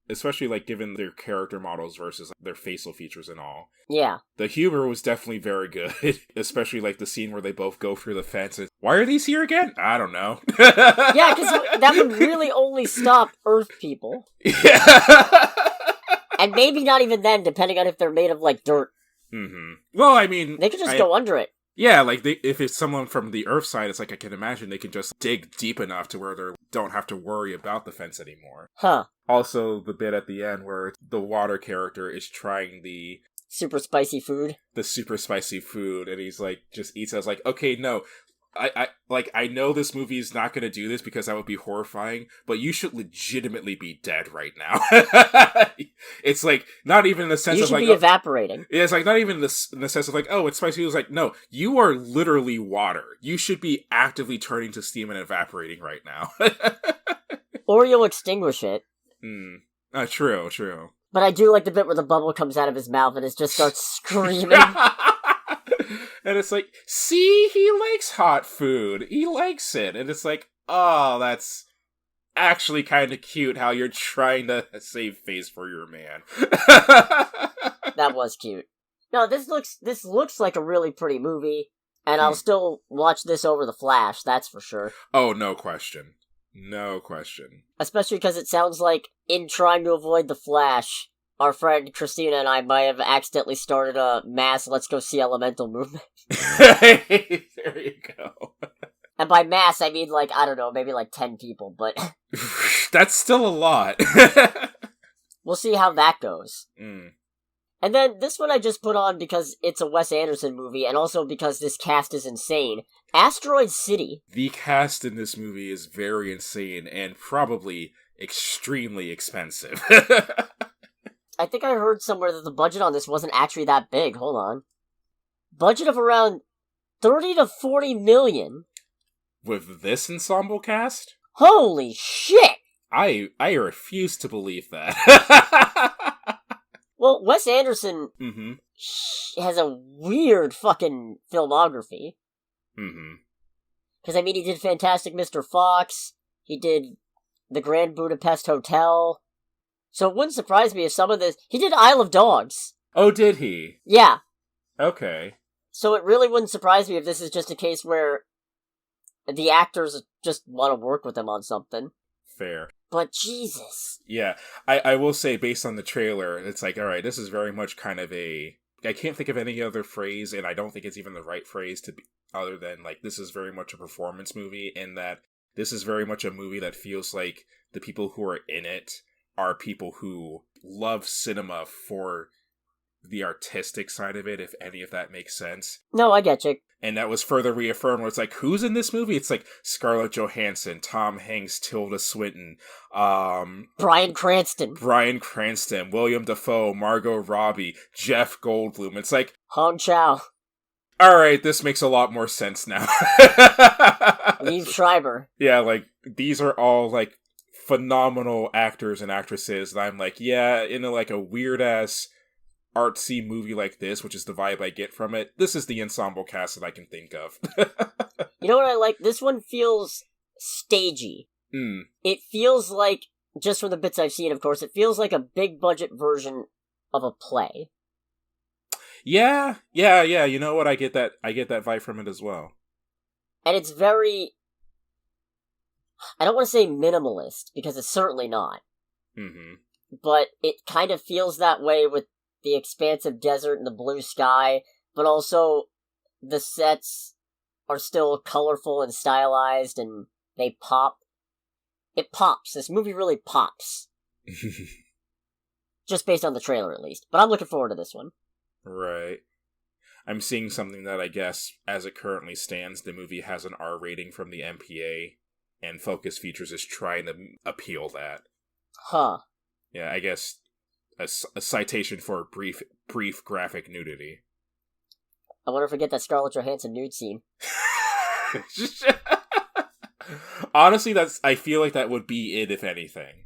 Especially, like, given their character models versus their facial features and all. Yeah. The humor was definitely very good. Especially, like, the scene where they both go through the fence and, why are these here again? I don't know. Yeah, because that would really only stop Earth people. Yeah. And maybe not even then, depending on if they're made of, like, dirt. Mm-hmm. Well, I mean... They could just go under it. Yeah, like, if it's someone from the Earth side, it's like, I can imagine they can just dig deep enough to where they don't have to worry about the fence anymore. Huh. Also, the bit at the end where the water character is trying the... super spicy food. The super spicy food, and he's like, just eats it. I was like, okay, no. I know this movie is not going to do this because that would be horrifying, but you should legitimately be dead right now. It's like, not even in the sense of like... You should be evaporating. It's like, not even in the sense of like, oh, it's spicy. It's like, no, you are literally water. You should be actively turning to steam and evaporating right now. Or you'll extinguish it. True. But I do like the bit where the bubble comes out of his mouth and it just starts screaming. And it's like, see, he likes hot food. He likes it. And it's like, oh, that's actually kind of cute how you're trying to save face for your man. That was cute. No, this looks like a really pretty movie, and I'll still watch this over The Flash, that's for sure. Oh, no question. No question. Especially because it sounds like, in trying to avoid The Flash, our friend Christina and I might have accidentally started a mass let's go see Elemental movement. There you go. And by mass, I mean, like, I don't know, maybe like 10 people, but... That's still a lot. We'll see how that goes. Mm. And then, this one I just put on because it's a Wes Anderson movie, and also because this cast is insane. Asteroid City. The cast in this movie is very insane, and probably extremely expensive. I think I heard somewhere that the budget on this wasn't actually that big. Hold on. Budget of around 30 to 40 million. With this ensemble cast? Holy shit! I refuse to believe that. Well, Wes Anderson has a weird fucking filmography. Because, I mean, he did Fantastic Mr. Fox, he did The Grand Budapest Hotel, so it wouldn't surprise me if some of this... He did Isle of Dogs. Oh, did he? Yeah. Okay. So it really wouldn't surprise me if this is just a case where the actors just want to work with him on something. Fair. But Jesus. Yeah, I will say, based on the trailer, it's like, alright, this is very much kind of a... I can't think of any other phrase, and I don't think it's even the right phrase to be, other than, like, this is very much a performance movie, in that this is very much a movie that feels like the people who are in it are people who love cinema for the artistic side of it, if any of that makes sense. No, I get you. And that was further reaffirmed where it's like, who's in this movie? It's like Scarlett Johansson, Tom Hanks, Tilda Swinton, Bryan Cranston, William Dafoe, Margot Robbie, Jeff Goldblum. It's like, Hong Chow, alright, this makes a lot more sense now. Liev Schreiber. Yeah, like, these are all, like, phenomenal actors and actresses, and I'm like, yeah, in a weird-ass artsy movie like this, which is the vibe I get from it, this is the ensemble cast that I can think of. You know what I like? This one feels stagey. It feels like, just from the bits I've seen, of course, it feels like a big budget version of a play. Yeah, you know what, I get that vibe from it as well. And it's very... I don't want to say minimalist, because it's certainly not. Mm-hmm. But it kind of feels that way with the expansive desert and the blue sky, but also the sets are still colorful and stylized, and they pop. It pops. This movie really pops. Just based on the trailer, at least. But I'm looking forward to this one. Right. I'm seeing something that I guess, as it currently stands, the movie has an R rating from the MPA, and Focus Features is trying to appeal that. Huh. Yeah, I guess a citation for brief graphic nudity. I wonder if we get that Scarlett Johansson nude scene. Honestly, I feel like that would be it, if anything.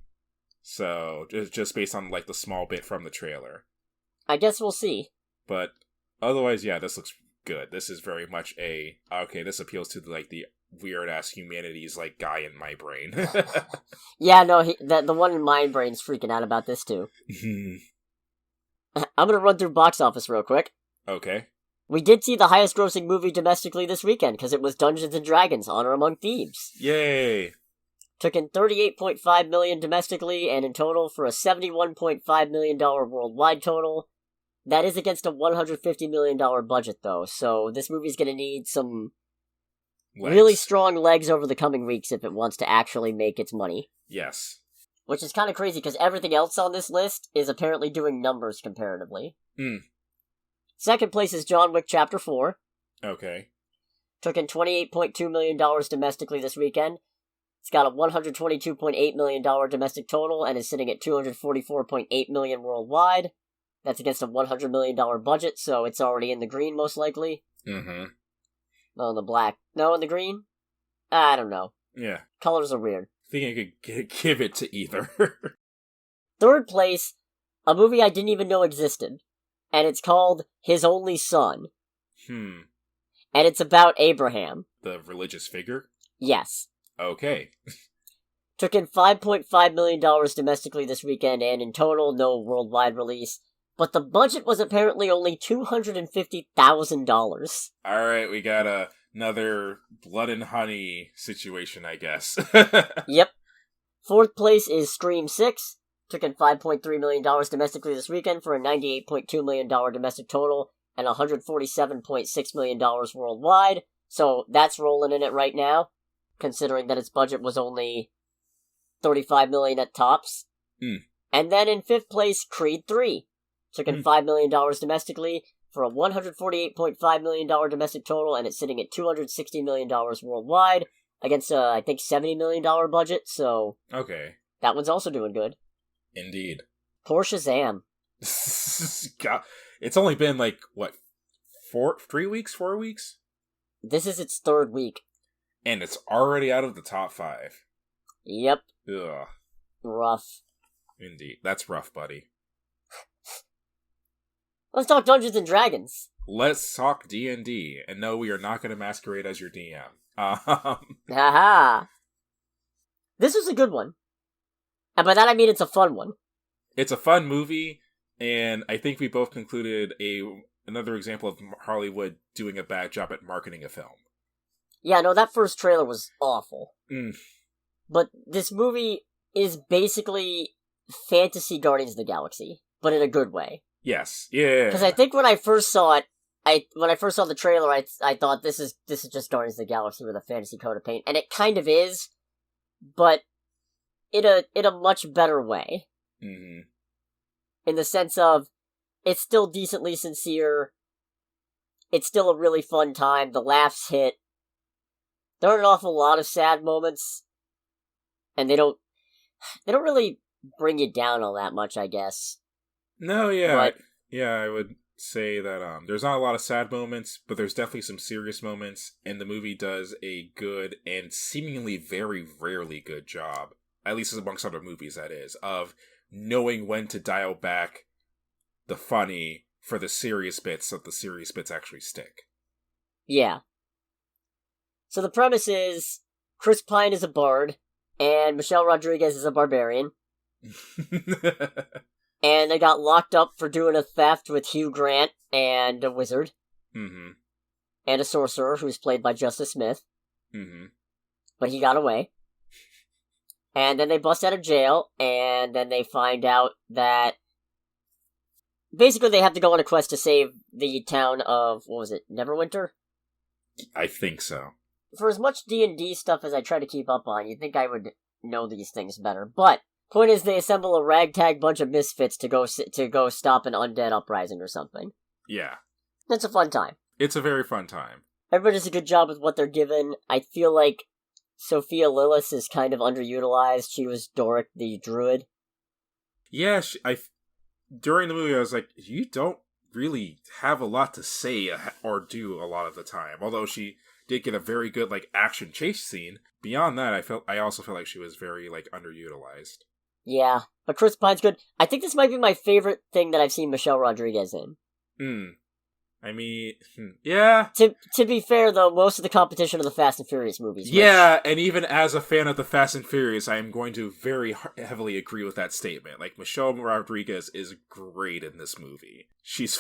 So, just based on, like, the small bit from the trailer. I guess we'll see. But, otherwise, yeah, this looks good. This is very much okay, this appeals to, like, the weird-ass humanities, like, guy in my brain. Yeah, no, the one in my brain's freaking out about this, too. I'm gonna run through box office real quick. Okay. We did see the highest grossing movie domestically this weekend, because it was Dungeons & Dragons: Honor Among Thieves. Yay! Took in $38.5 million domestically, and in total for a $71.5 million worldwide total. That is against a $150 million budget, though, so this movie's gonna need some really strong legs over the coming weeks if it wants to actually make its money. Yes. Which is kind of crazy, because everything else on this list is apparently doing numbers comparatively. Second place is John Wick Chapter 4. Okay. Took in $28.2 million domestically this weekend. It's got a $122.8 million domestic total, and is sitting at $244.8 million worldwide. That's against a $100 million budget, so it's already in the green, most likely. Mm-hmm. No, in the black. No, in the green? I don't know. Yeah. Colors are weird. I think I could give it to either. Third place, a movie I didn't even know existed. And it's called His Only Son. And it's about Abraham. The religious figure? Yes. Okay. Took in $5.5 million domestically this weekend, and in total, no worldwide release. But the budget was apparently only $250,000. Alright, we got another blood and honey situation, I guess. Yep. Fourth place is Scream 6. Took in $5.3 million domestically this weekend for a $98.2 million domestic total and $147.6 million worldwide. So that's rolling in it right now, considering that its budget was only $35 million at tops. And then in fifth place, Creed 3. Took in $5 million domestically for a $148.5 million domestic total, and it's sitting at $260 million worldwide against I think $70 million budget, so okay, that one's also doing good. Indeed. Poor Shazam. God, it's only been like, what, 4 weeks? This is its third week. And it's already out of the top 5. Yep. Ugh. Rough. Indeed. That's rough, buddy. Let's talk Dungeons & Dragons. Let's talk D&D. And no, we are not going to masquerade as your DM. Haha. This was a good one. And by that I mean it's a fun one. It's a fun movie, and I think we both concluded another example of Hollywood doing a bad job at marketing a film. Yeah, no, that first trailer was awful. Mm. But this movie is basically fantasy Guardians of the Galaxy, but in a good way. Yes. Yeah. Because I think when I first saw it, when I first saw the trailer, I thought this is just Guardians of the Galaxy with a fantasy coat of paint, and it kind of is, but in a much better way. Mm-hmm. In the sense of, it's still decently sincere. It's still a really fun time. The laughs hit. There are an awful lot of sad moments, and they don't really bring you down all that much, I guess. No, yeah. But, yeah, I would say that there's not a lot of sad moments, but there's definitely some serious moments, and the movie does a good and seemingly very rarely good job, at least amongst other movies, that is, of knowing when to dial back the funny for the serious bits so the serious bits actually stick. Yeah. So the premise is, Chris Pine is a bard, and Michelle Rodriguez is a barbarian. And they got locked up for doing a theft with Hugh Grant and a wizard. Mm-hmm. And a sorcerer who's played by Justice Smith. Mm-hmm. But he got away. And then they bust out of jail, and then they find out that basically they have to go on a quest to save the town of, what was it, Neverwinter? I think so. For as much D&D stuff as I try to keep up on, you'd think I would know these things better. But point is, they assemble a ragtag bunch of misfits to go stop an undead uprising or something. Yeah. It's a fun time. It's a very fun time. Everybody does a good job with what they're given. I feel like Sophia Lillis is kind of underutilized. She was Doric the Druid. Yeah, during the movie I was like, you don't really have a lot to say or do a lot of the time. Although she did get a very good action chase scene. Beyond that, I also felt like she was very underutilized. Yeah, but Chris Pine's good. I think this might be my favorite thing that I've seen Michelle Rodriguez in. I mean, yeah. To be fair, though, most of the competition are the Fast and Furious movies. Yeah, and even as a fan of the Fast and Furious, I am going to very heavily agree with that statement. Michelle Rodriguez is great in this movie. She's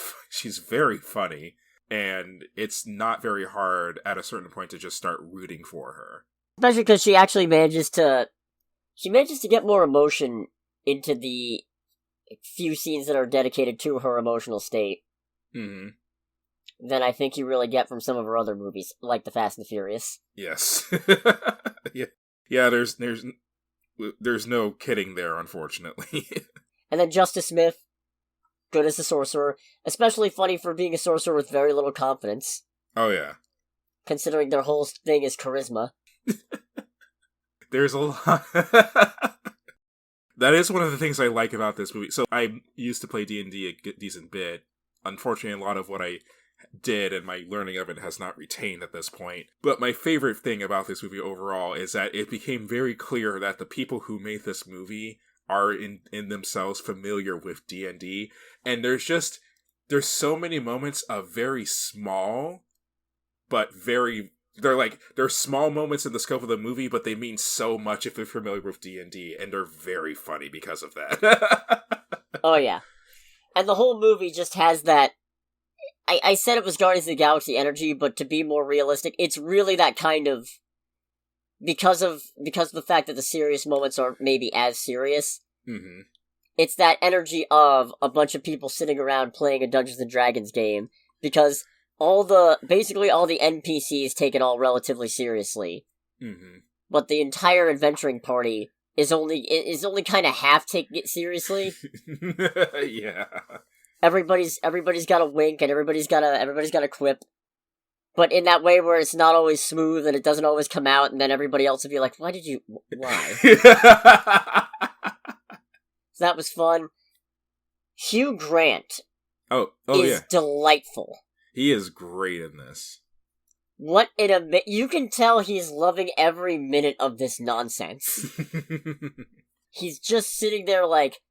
very funny, and it's not very hard at a certain point to just start rooting for her. Especially because she actually manages to get more emotion into the few scenes that are dedicated to her emotional state. Mm-hmm. Than I think you really get from some of her other movies, like The Fast and the Furious. Yes. yeah. There's no kidding there, unfortunately. And then Justice Smith, good as a sorcerer, especially funny for being a sorcerer with very little confidence. Oh yeah. Considering their whole thing is charisma. There's a lot. That is one of the things I like about this movie. So I used to play D&D a decent bit. Unfortunately, a lot of what I did and my learning of it has not retained at this point. But my favorite thing about this movie overall is that it became very clear that the people who made this movie are in themselves familiar with D&D. And there's so many moments of very small, but they're small moments in the scope of the movie, but they mean so much if you're familiar with D&D, and they're very funny because of that. Oh yeah. And the whole movie just has that, I said it was Guardians of the Galaxy energy, but to be more realistic, it's really that kind of, because of the fact that the serious moments aren't maybe as serious, mm-hmm. It's that energy of a bunch of people sitting around playing a Dungeons & Dragons game, because basically all the NPCs take it all relatively seriously, mm-hmm. But the entire adventuring party is only kind of half taking it seriously. Yeah. Everybody's got a wink and everybody's got a quip, but in that way where it's not always smooth and it doesn't always come out, and then everybody else will be like, why? So that was fun. Hugh Grant is yeah, delightful. He is great in this. You can tell he's loving every minute of this nonsense. He's just sitting there like,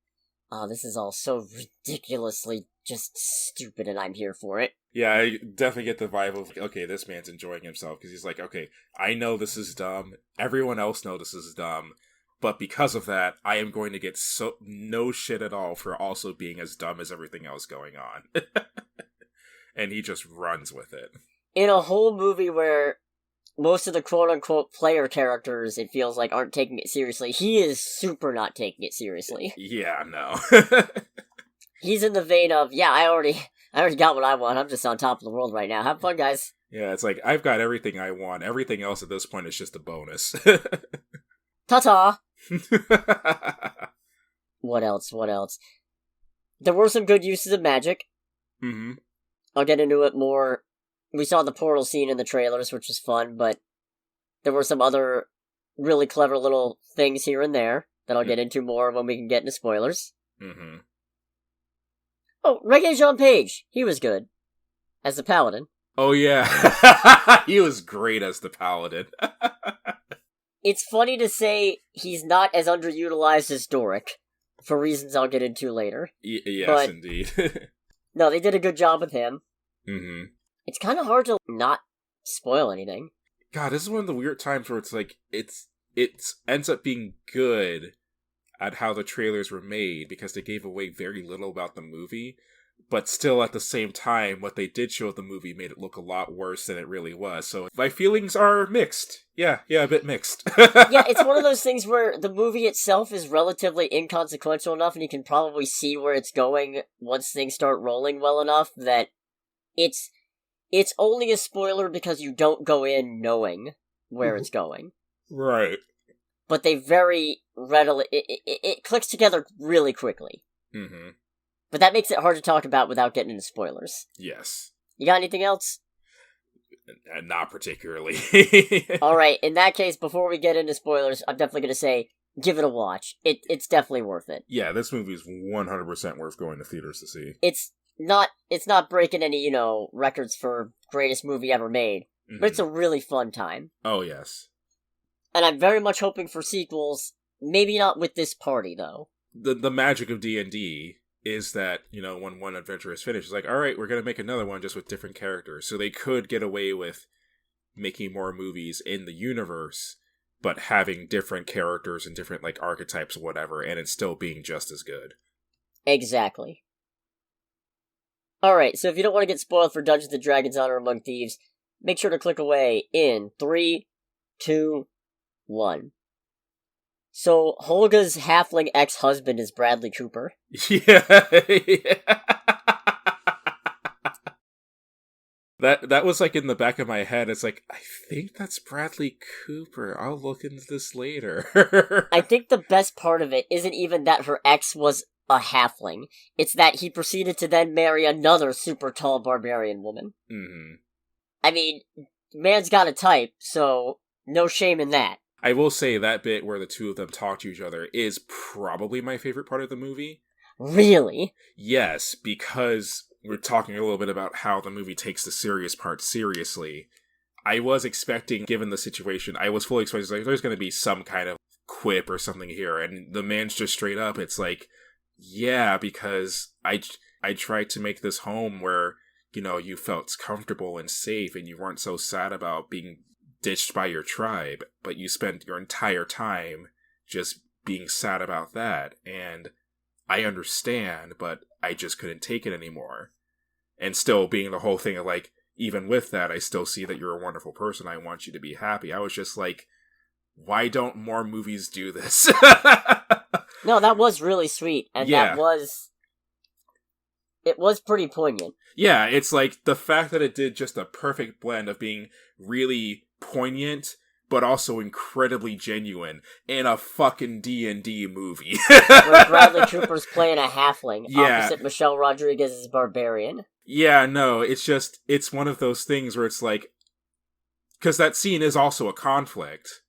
oh, this is all so ridiculously just stupid, and I'm here for it. Yeah, I definitely get the vibe of, okay, this man's enjoying himself, because he's like, okay, I know this is dumb, everyone else knows this is dumb, but because of that, I am going to get no shit at all for also being as dumb as everything else going on. And he just runs with it. In a whole movie where most of the quote-unquote player characters, it feels like, aren't taking it seriously. He is super not taking it seriously. Yeah, no. He's in the vein of, yeah, I already got what I want. I'm just on top of the world right now. Have fun, guys. Yeah, it's like, I've got everything I want. Everything else at this point is just a bonus. Ta-ta! What else? There were some good uses of magic. Mm-hmm. I'll get into it more. We saw the portal scene in the trailers, which was fun, but there were some other really clever little things here and there that I'll get into more when we can get into spoilers. Mm-hmm. Oh, Regé-Jean Page! He was good. As the Paladin. Oh, yeah. He was great as the Paladin. It's funny to say he's not as underutilized as Doric, for reasons I'll get into later. Yes, but, indeed. No, they did a good job with him. Mm-hmm. It's kind of hard to not spoil anything. God, this is one of the weird times where it's like, it ends up being good at how the trailers were made, because they gave away very little about the movie, but still at the same time, what they did show of the movie made it look a lot worse than it really was. So my feelings are mixed. Yeah, a bit mixed. Yeah, it's one of those things where the movie itself is relatively inconsequential enough, and you can probably see where it's going once things start rolling well enough, that it's only a spoiler because you don't go in knowing where it's going. Right. But they very readily... It clicks together really quickly. Mm-hmm. But that makes it hard to talk about without getting into spoilers. Yes. You got anything else? Not particularly. Alright, in that case, before we get into spoilers, I'm definitely going to say, give it a watch. It's definitely worth it. Yeah, this movie is 100% worth going to theaters to see. It's not breaking any, records for greatest movie ever made, but it's a really fun time. Oh, yes. And I'm very much hoping for sequels, maybe not with this party, though. The magic of D&D is that, when one adventure is finished, it's like, alright, we're going to make another one just with different characters. So they could get away with making more movies in the universe, but having different characters and different, archetypes or whatever, and it still being just as good. Exactly. Alright, so if you don't want to get spoiled for Dungeons & Dragons Honor Among Thieves, make sure to click away in 3, 2, 1. So, Holga's halfling ex-husband is Bradley Cooper. Yeah. That was in the back of my head. It's like, I think that's Bradley Cooper. I'll look into this later. I think the best part of it isn't even that her ex was a halfling. It's that he proceeded to then marry another super tall barbarian woman. Mm-hmm. I mean, man's got a type, so no shame in that. I will say that bit where the two of them talk to each other is probably my favorite part of the movie. Really? Yes, because we're talking a little bit about how the movie takes the serious part seriously. I was expecting, given the situation, I was fully expecting there's going to be some kind of quip or something here, and the man's just straight up, it's like, yeah, because I tried to make this home where, you felt comfortable and safe, and you weren't so sad about being ditched by your tribe, but you spent your entire time just being sad about that, and I understand, but I just couldn't take it anymore. And still being the whole thing of even with that, I still see that you're a wonderful person, I want you to be happy. I was just like, why don't more movies do this? No, that was really sweet, and yeah. It was pretty poignant. Yeah, it's the fact that it did just a perfect blend of being really poignant, but also incredibly genuine in a fucking D&D movie. Where Bradley Cooper's playing a halfling, opposite Michelle Rodriguez's barbarian. Yeah, no, it's one of those things where it's because that scene is also a conflict,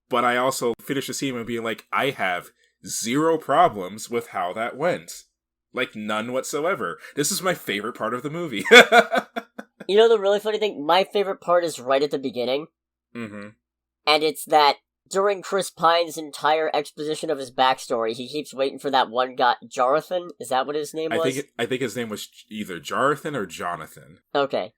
but I also finish the scene and being like, I have zero problems with how that went. None whatsoever. This is my favorite part of the movie. You know the really funny thing? My favorite part is right at the beginning. Mm-hmm. And it's that during Chris Pine's entire exposition of his backstory, he keeps waiting for that one guy, Jonathan? Is that what his name was? I think his name was either Jonathan or Jonathan. Okay.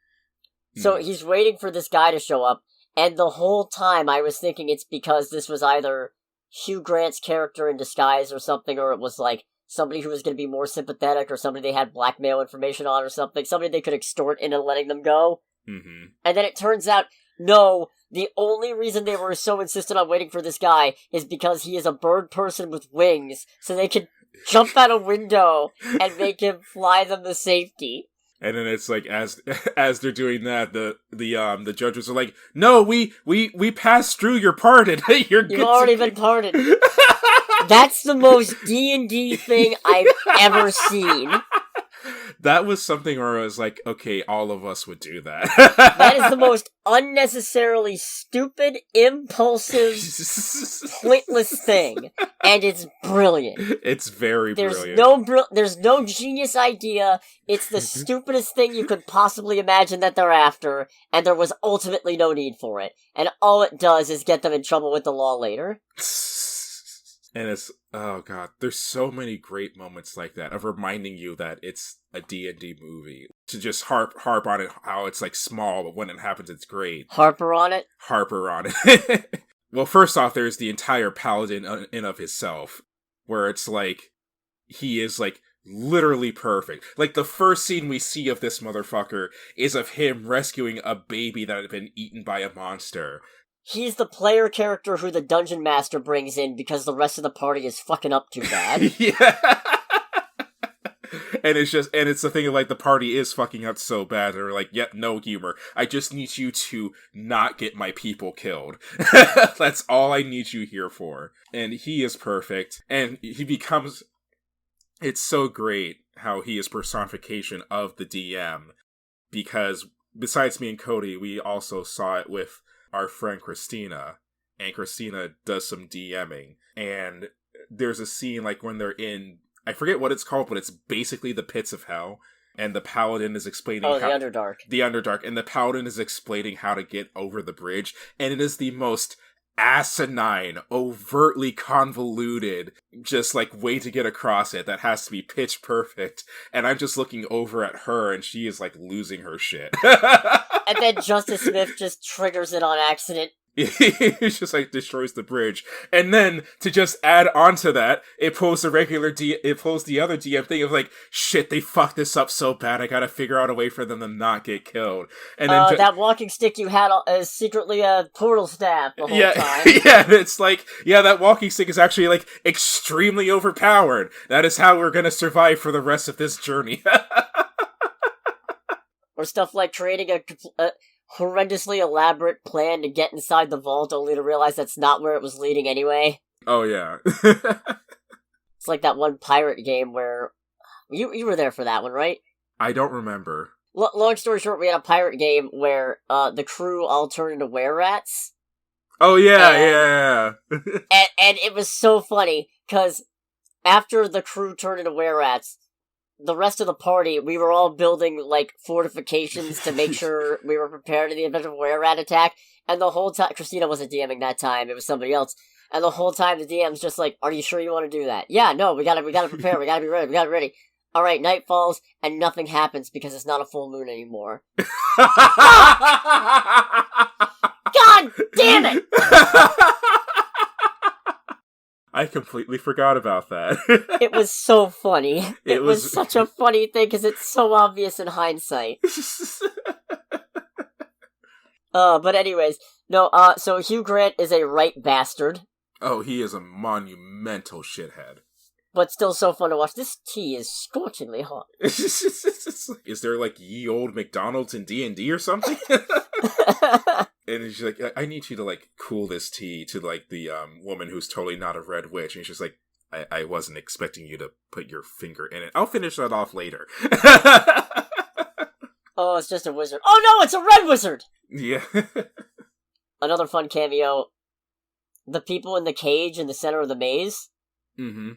So he's waiting for this guy to show up, and the whole time I was thinking it's because this was either Hugh Grant's character in disguise or something, or it was somebody who was going to be more sympathetic, or somebody they had blackmail information on or something, somebody they could extort into letting them go. Mm-hmm. And then it turns out, no, the only reason they were so insistent on waiting for this guy is because he is a bird person with wings, so they could jump out a window and make him fly them to safety. And then it's like, as they're doing that, the judges are like, "No, we passed through your pardon. You've already been pardoned." That's the most D&D thing I've ever seen. That was something where I was like, okay, all of us would do that. That is the most unnecessarily stupid, impulsive, pointless thing. And it's brilliant. It's very brilliant. There's no genius idea. It's the stupidest thing you could possibly imagine that they're after, and there was ultimately no need for it. And all it does is get them in trouble with the law later. And it's, oh god, there's so many great moments like that of reminding you that it's a D&D movie. To just harp on it, how it's like small, but when it happens, it's great. Harper on it. Well, first off, there's the entire paladin in of himself, where it's like, he is like literally perfect. Like, the first scene we see of this motherfucker is of him rescuing a baby that had been eaten by a monster. He's the player character who the dungeon master brings in because the rest of the party is fucking up too bad. Yeah. And it's the thing of like, the party is fucking up so bad. They're like, yep, no humor. I just need you to not get my people killed. That's all I need you here for. And he is perfect. And it's so great how he is personification of the DM. Because besides me and Cody, we also saw it with our friend Christina, and Christina does some DMing, and there's a scene like when they're in, I forget what it's called, but it's basically the pits of hell, and the paladin is explaining the Underdark. The Underdark, and the paladin is explaining how to get over the bridge, and it is the most asinine, overtly convoluted, just like way to get across it that has to be pitch perfect, and I'm just looking over at her, and she is like losing her shit. And then Justice Smith just triggers it on accident. It's just like destroys the bridge, and then to just add on to that, it pulls the other DM thing of like, shit, they fucked this up so bad. I gotta figure out a way for them to not get killed. And then that walking stick you had is secretly a portal staff the whole time. Yeah, it's like, yeah, that walking stick is actually like extremely overpowered. That is how we're gonna survive for the rest of this journey. Or stuff like creating a horrendously elaborate plan to get inside the vault, only to realize that's not where it was leading anyway. Oh, yeah. It's like that one pirate game where... You were there for that one, right? I don't remember. Long story short, we had a pirate game where the crew all turned into were-rats. Oh, yeah. And it was so funny, because after the crew turned into were-rats, the rest of the party, we were all building, like, fortifications to make sure we were prepared in the event of a were-rat attack, and the whole time, Christina wasn't DMing that time, it was somebody else, and the whole time the DM's just like, are you sure you want to do that? Yeah, no, we gotta prepare, we gotta be ready. Alright, night falls, and nothing happens because it's not a full moon anymore. God damn it! I completely forgot about that. It was so funny. It was such a funny thing because it's so obvious in hindsight. But anyways, no, so Hugh Grant is a right bastard. Oh, he is a monumental shithead. But still so fun to watch. This tea is scorchingly hot. Is there like ye old McDonald's in D&D or something? And she's like, I need you to, like, cool this tea to, like, the woman who's totally not a red witch. And she's like, I wasn't expecting you to put your finger in it. I'll finish that off later. Oh, it's just a wizard. Oh, no, it's a red wizard! Yeah. Another fun cameo. The people in the cage in the center of the maze. Mm-hmm.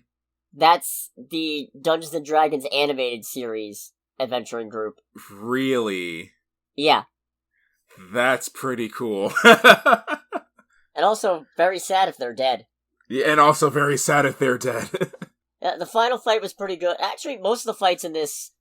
That's the Dungeons & Dragons animated series adventuring group. Really? Yeah. That's pretty cool. And also, very sad if they're dead. Yeah, and also very sad if they're dead. Yeah, the final fight was pretty good. Actually, most of the fights in this...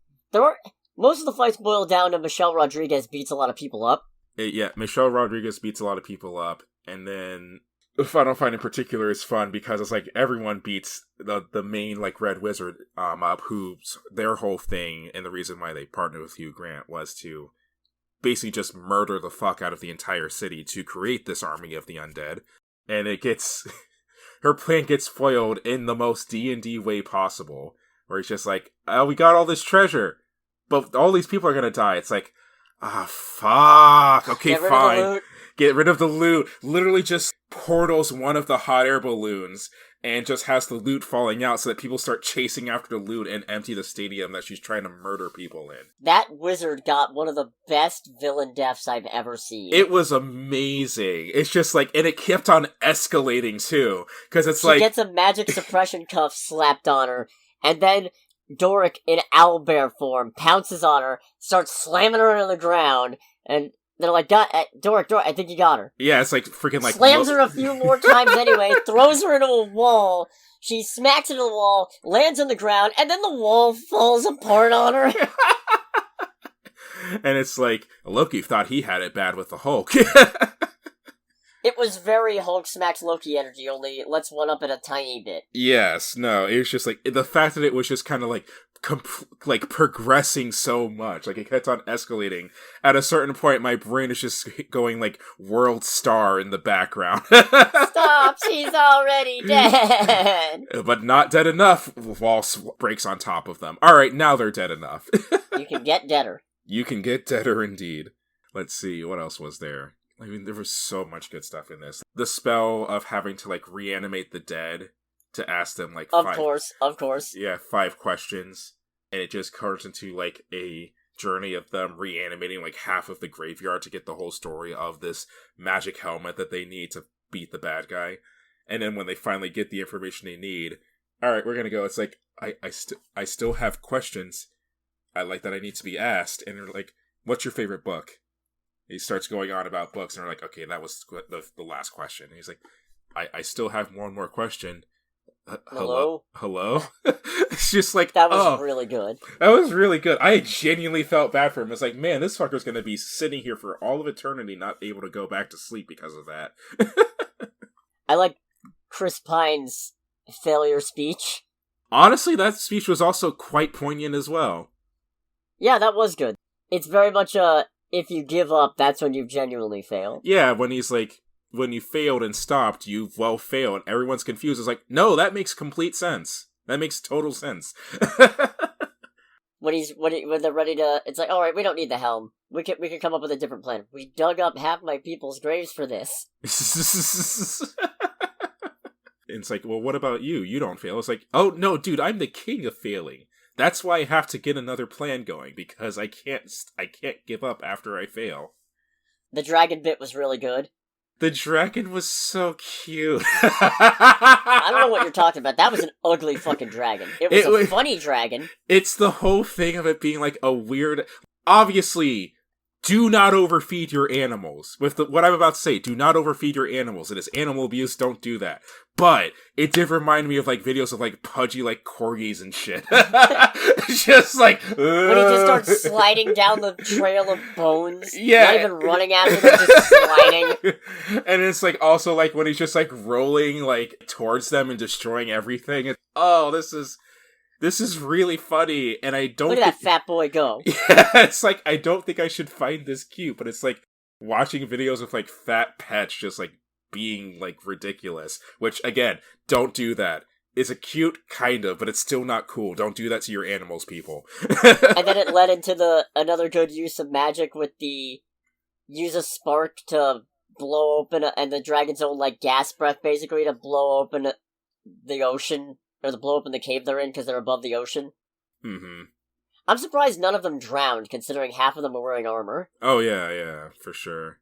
Most of the fights boil down to Michelle Rodriguez beats a lot of people up. Yeah, Michelle Rodriguez beats a lot of people up. And then the final fight in particular is fun because it's like everyone beats the main like Red Wizard up, who's their whole thing, and the reason why they partnered with Hugh Grant was to basically just murder the fuck out of the entire city to create this army of the undead. And it gets... her plan gets foiled in the most D&D way possible. Where it's just like, oh, we got all this treasure, but all these people are gonna die. It's like, fuck. Okay, fine. Get rid of the loot. Literally just portals one of the hot air balloons and just has the loot falling out so that people start chasing after the loot and empty the stadium that she's trying to murder people in. That wizard got one of the best villain deaths I've ever seen. It was amazing. It's just like, and it kept on escalating too, because it's she gets a magic suppression cuff slapped on her, and then Doric in owlbear form pounces on her, starts slamming her into the ground, and they're like, Doric, I think you got her. Yeah, it's like freaking like... Slams her a few more times anyway, throws her into a wall, she smacks into the wall, lands on the ground, and then the wall falls apart on her. And it's like, Loki thought he had it bad with the Hulk. It was very Hulk smacks Loki energy, only let's one up it a tiny bit. Yes, no, it was just like, the fact that it was just kind of like, progressing so much, like it kept on escalating. At a certain point, my brain is just going like World Star in the background. Stop, she's already dead! But not dead enough. Wall breaks on top of them. Alright, now they're dead enough. You can get deader. You can get deader indeed. Let's see, what else was there? I mean, there was so much good stuff in this. The spell of having to, like, reanimate the dead to ask them, like, Of course. Yeah, 5 questions. And it just turns into, like, a journey of them reanimating, like, half of the graveyard to get the whole story of this magic helmet that they need to beat the bad guy. And then when they finally get the information they need, alright, we're gonna go. It's like, I still have questions that I need to be asked. And they're like, what's your favorite book? He starts going on about books, and we're like, okay, that was the last question. And he's like, I still have one more question. Hello? It's just like, that was really good. That was really good. I genuinely felt bad for him. It's like, man, this fucker's going to be sitting here for all of eternity, not able to go back to sleep because of that. I like Chris Pine's failure speech. Honestly, that speech was also quite poignant as well. Yeah, that was good. It's very much if you give up, that's when you've genuinely failed. Yeah, when he's like, when you failed and stopped, you've failed. Everyone's confused. It's like, no, that makes complete sense. That makes total sense. when they're ready to, it's like, all right, we don't need the helm. We can come up with a different plan. We dug up half my people's graves for this. It's like, well, what about you? You don't fail. It's like, oh no, dude, I'm the king of failing. That's why I have to get another plan going, because I can't give up after I fail. The dragon bit was really good. The dragon was so cute. I don't know what you're talking about. That was an ugly fucking dragon. It was a funny dragon. It's the whole thing of it being like a weird... Obviously, do not overfeed your animals. With what I'm about to say, do not overfeed your animals. It is animal abuse, don't do that. But it did remind me of like videos of like pudgy like corgis and shit. Just like... When he just starts sliding down the trail of bones. Yeah. Not even running after them, just sliding. And it's like also like when he's just like rolling like towards them and destroying everything. Oh, this is really funny, and I don't... Look at that fat boy go. Yeah, it's like, I don't think I should find this cute, but it's like watching videos of like fat pets just like being like ridiculous, which again, don't do that. It's a cute, kind of, but it's still not cool. Don't do that to your animals, people. And then it led into another good use of magic with use a spark to blow open, and the dragon's own like gas breath basically to blow open the ocean. Or to blow open the cave they're in because they're above the ocean. Mm-hmm. I'm surprised none of them drowned, considering half of them are wearing armor. Oh, yeah, for sure.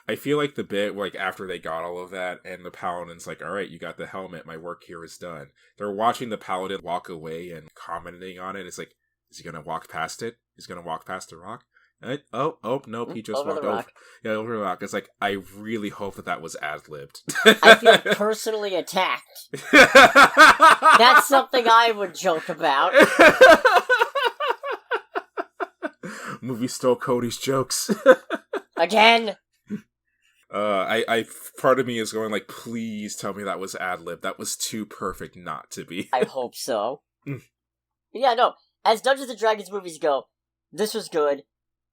I feel like the bit, like, after they got all of that, and the paladin's like, alright, you got the helmet, my work here is done. They're watching the paladin walk away and commenting on it. It's like, is he gonna walk past it? He's gonna walk past the rock? Nope, he just walked over. Yeah, over the rock. It's like, I really hope that was ad-libbed. I feel personally attacked. That's something I would joke about. Movie stole Cody's jokes. Again! Part of me is going like, please tell me that was ad-libbed. That was too perfect not to be. I hope so. Yeah, no, as Dungeons & Dragons movies go, this was good.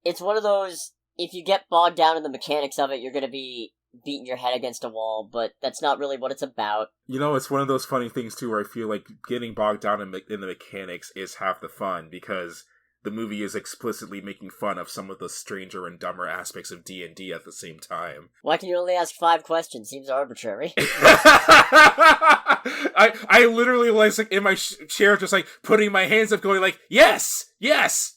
it's one of those, if you get bogged down in the mechanics of it, you're gonna be beating your head against a wall, but that's not really what it's about. You know, it's one of those funny things, too, where I feel like getting bogged down in the mechanics is half the fun, because the movie is explicitly making fun of some of the stranger and dumber aspects of D&D at the same time. Why can you only ask 5 questions? Seems arbitrary. I literally was like in my chair, just like putting my hands up, going like, yes,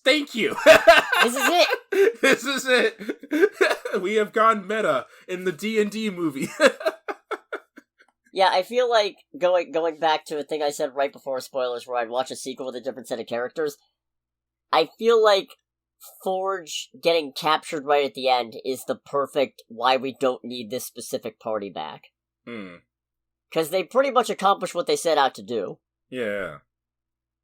thank you. This is it. This is it. We have gone meta in the D&D movie. Yeah, I feel like going back to a thing I said right before spoilers, where I'd watch a sequel with a different set of characters. I feel like Forge getting captured right at the end is the perfect why we don't need this specific party back. Because they pretty much accomplished what they set out to do. Yeah.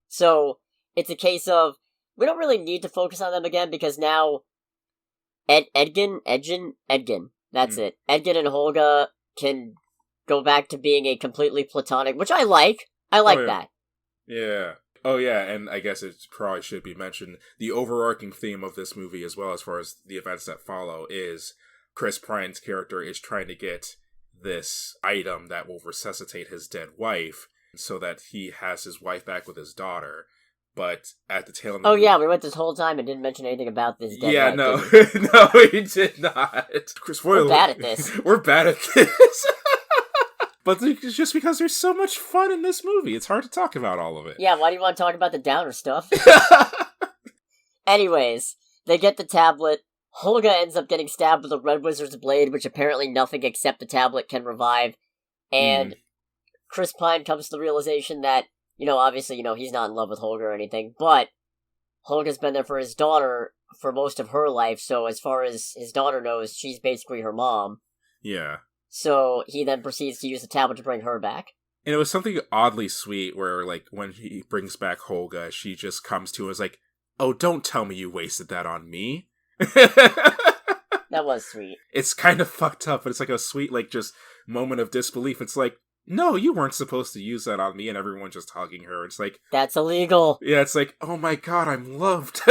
So, it's a case of, we don't really need to focus on them again, because now Edgin, that's it. Edgin and Holga can go back to being a completely platonic, which I like. I like that. Yeah. Oh, yeah, and I guess it probably should be mentioned, the overarching theme of this movie, as well as far as the events that follow, is Chris Pine's character is trying to get this item that will resuscitate his dead wife, so that he has his wife back with his daughter. But at the tail end of the yeah, we went this whole time and didn't mention anything about this dead wife. No, we did not. We're bad at this. We're bad at this. But it's just because there's so much fun in this movie, it's hard to talk about all of it. Yeah, why do you want to talk about the downer stuff? Anyways, they get the tablet. Holga ends up getting stabbed with a Red Wizard's blade, which apparently nothing except the tablet can revive. And Chris Pine comes to the realization that, obviously, he's not in love with Holga or anything, but Holga's been there for his daughter for most of her life, so as far as his daughter knows, she's basically her mom. Yeah. So he then proceeds to use the tablet to bring her back. And it was something oddly sweet where, like, when he brings back Holga, she just comes to him and is like, oh, don't tell me you wasted that on me. That was sweet. It's kind of fucked up, but it's like a sweet, like, just moment of disbelief. It's like, no, you weren't supposed to use that on me, and everyone just hugging her. It's like... That's illegal. Yeah, it's like, oh my god, I'm loved.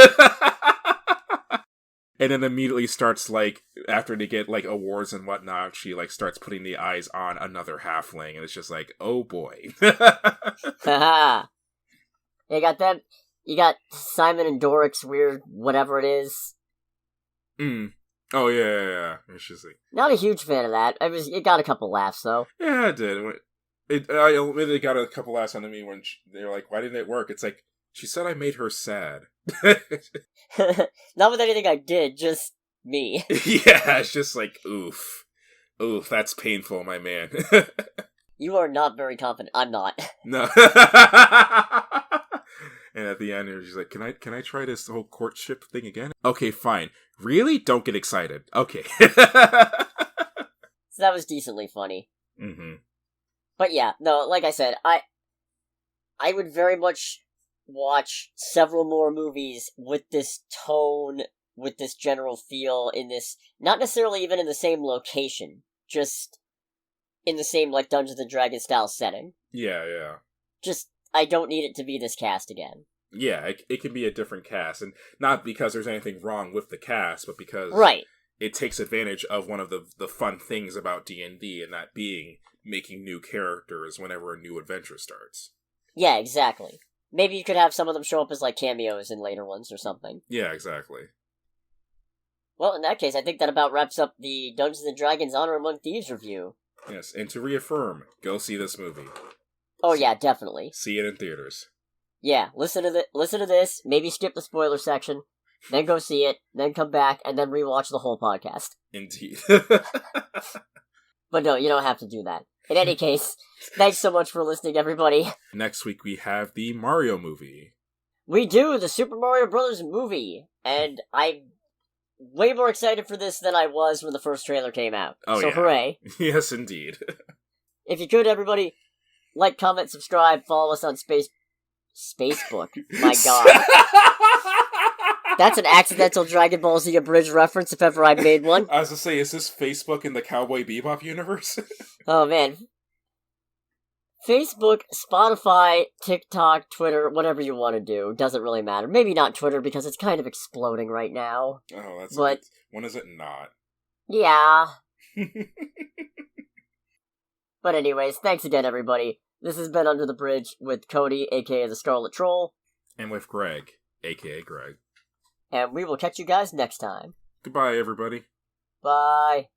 And then immediately starts, like, after they get, like, awards and whatnot, she, like, starts putting the eyes on another halfling, and it's just like, oh boy. Haha. You got them. You got Simon and Doric's weird whatever it is. Oh, yeah. It's just like... Not a huge fan of that. It got a couple laughs, though. Yeah, it did. It got a couple laughs onto me when they were like, why didn't it work? It's like, she said I made her sad. Not with anything I did, just me. Yeah, it's just like, oof. Oof, that's painful, my man. You are not very confident. I'm not. No. And at the end, she's like, can I try this whole courtship thing again? Okay, fine. Really? Don't get excited. Okay. So that was decently funny. But yeah, no, like I said, I would very much watch several more movies with this tone, with this general feel, in this, not necessarily even in the same location, just in the same, like, Dungeons & Dragons style setting. Yeah. Just, I don't need it to be this cast again. Yeah, it can be a different cast, and not because there's anything wrong with the cast, but because it takes advantage of one of the fun things about D&D, and that being making new characters whenever a new adventure starts. Yeah, exactly. Maybe you could have some of them show up as, like, cameos in later ones or something. Yeah, exactly. Well, in that case, I think that about wraps up the Dungeons & Dragons Honor Among Thieves review. Yes, and to reaffirm, go see this movie. Oh, yeah, definitely. See it in theaters. Yeah, listen to this, maybe skip the spoiler section, then go see it, then come back, and then rewatch the whole podcast. Indeed. But no, you don't have to do that. In any case, thanks so much for listening, everybody. Next week we have the Mario movie. We do, the Super Mario Bros. Movie, and I'm way more excited for this than I was when the first trailer came out. Oh, so yeah. Hooray. Yes, indeed. If you could, everybody, like, comment, subscribe, follow us on Spacebook. My god. That's an accidental Dragon Ball Z abridged reference if ever I made one. I was to say, is this Facebook in the Cowboy Bebop universe? Oh man. Facebook, Spotify, TikTok, Twitter, whatever you want to do. Doesn't really matter. Maybe not Twitter because it's kind of exploding right now. Oh, that's but when is it not? Yeah. But anyways, thanks again, everybody. This has been Under the Bridge with Cody, aka the Scarlet Troll. And with Greg, aka Greg. And we will catch you guys next time. Goodbye, everybody. Bye.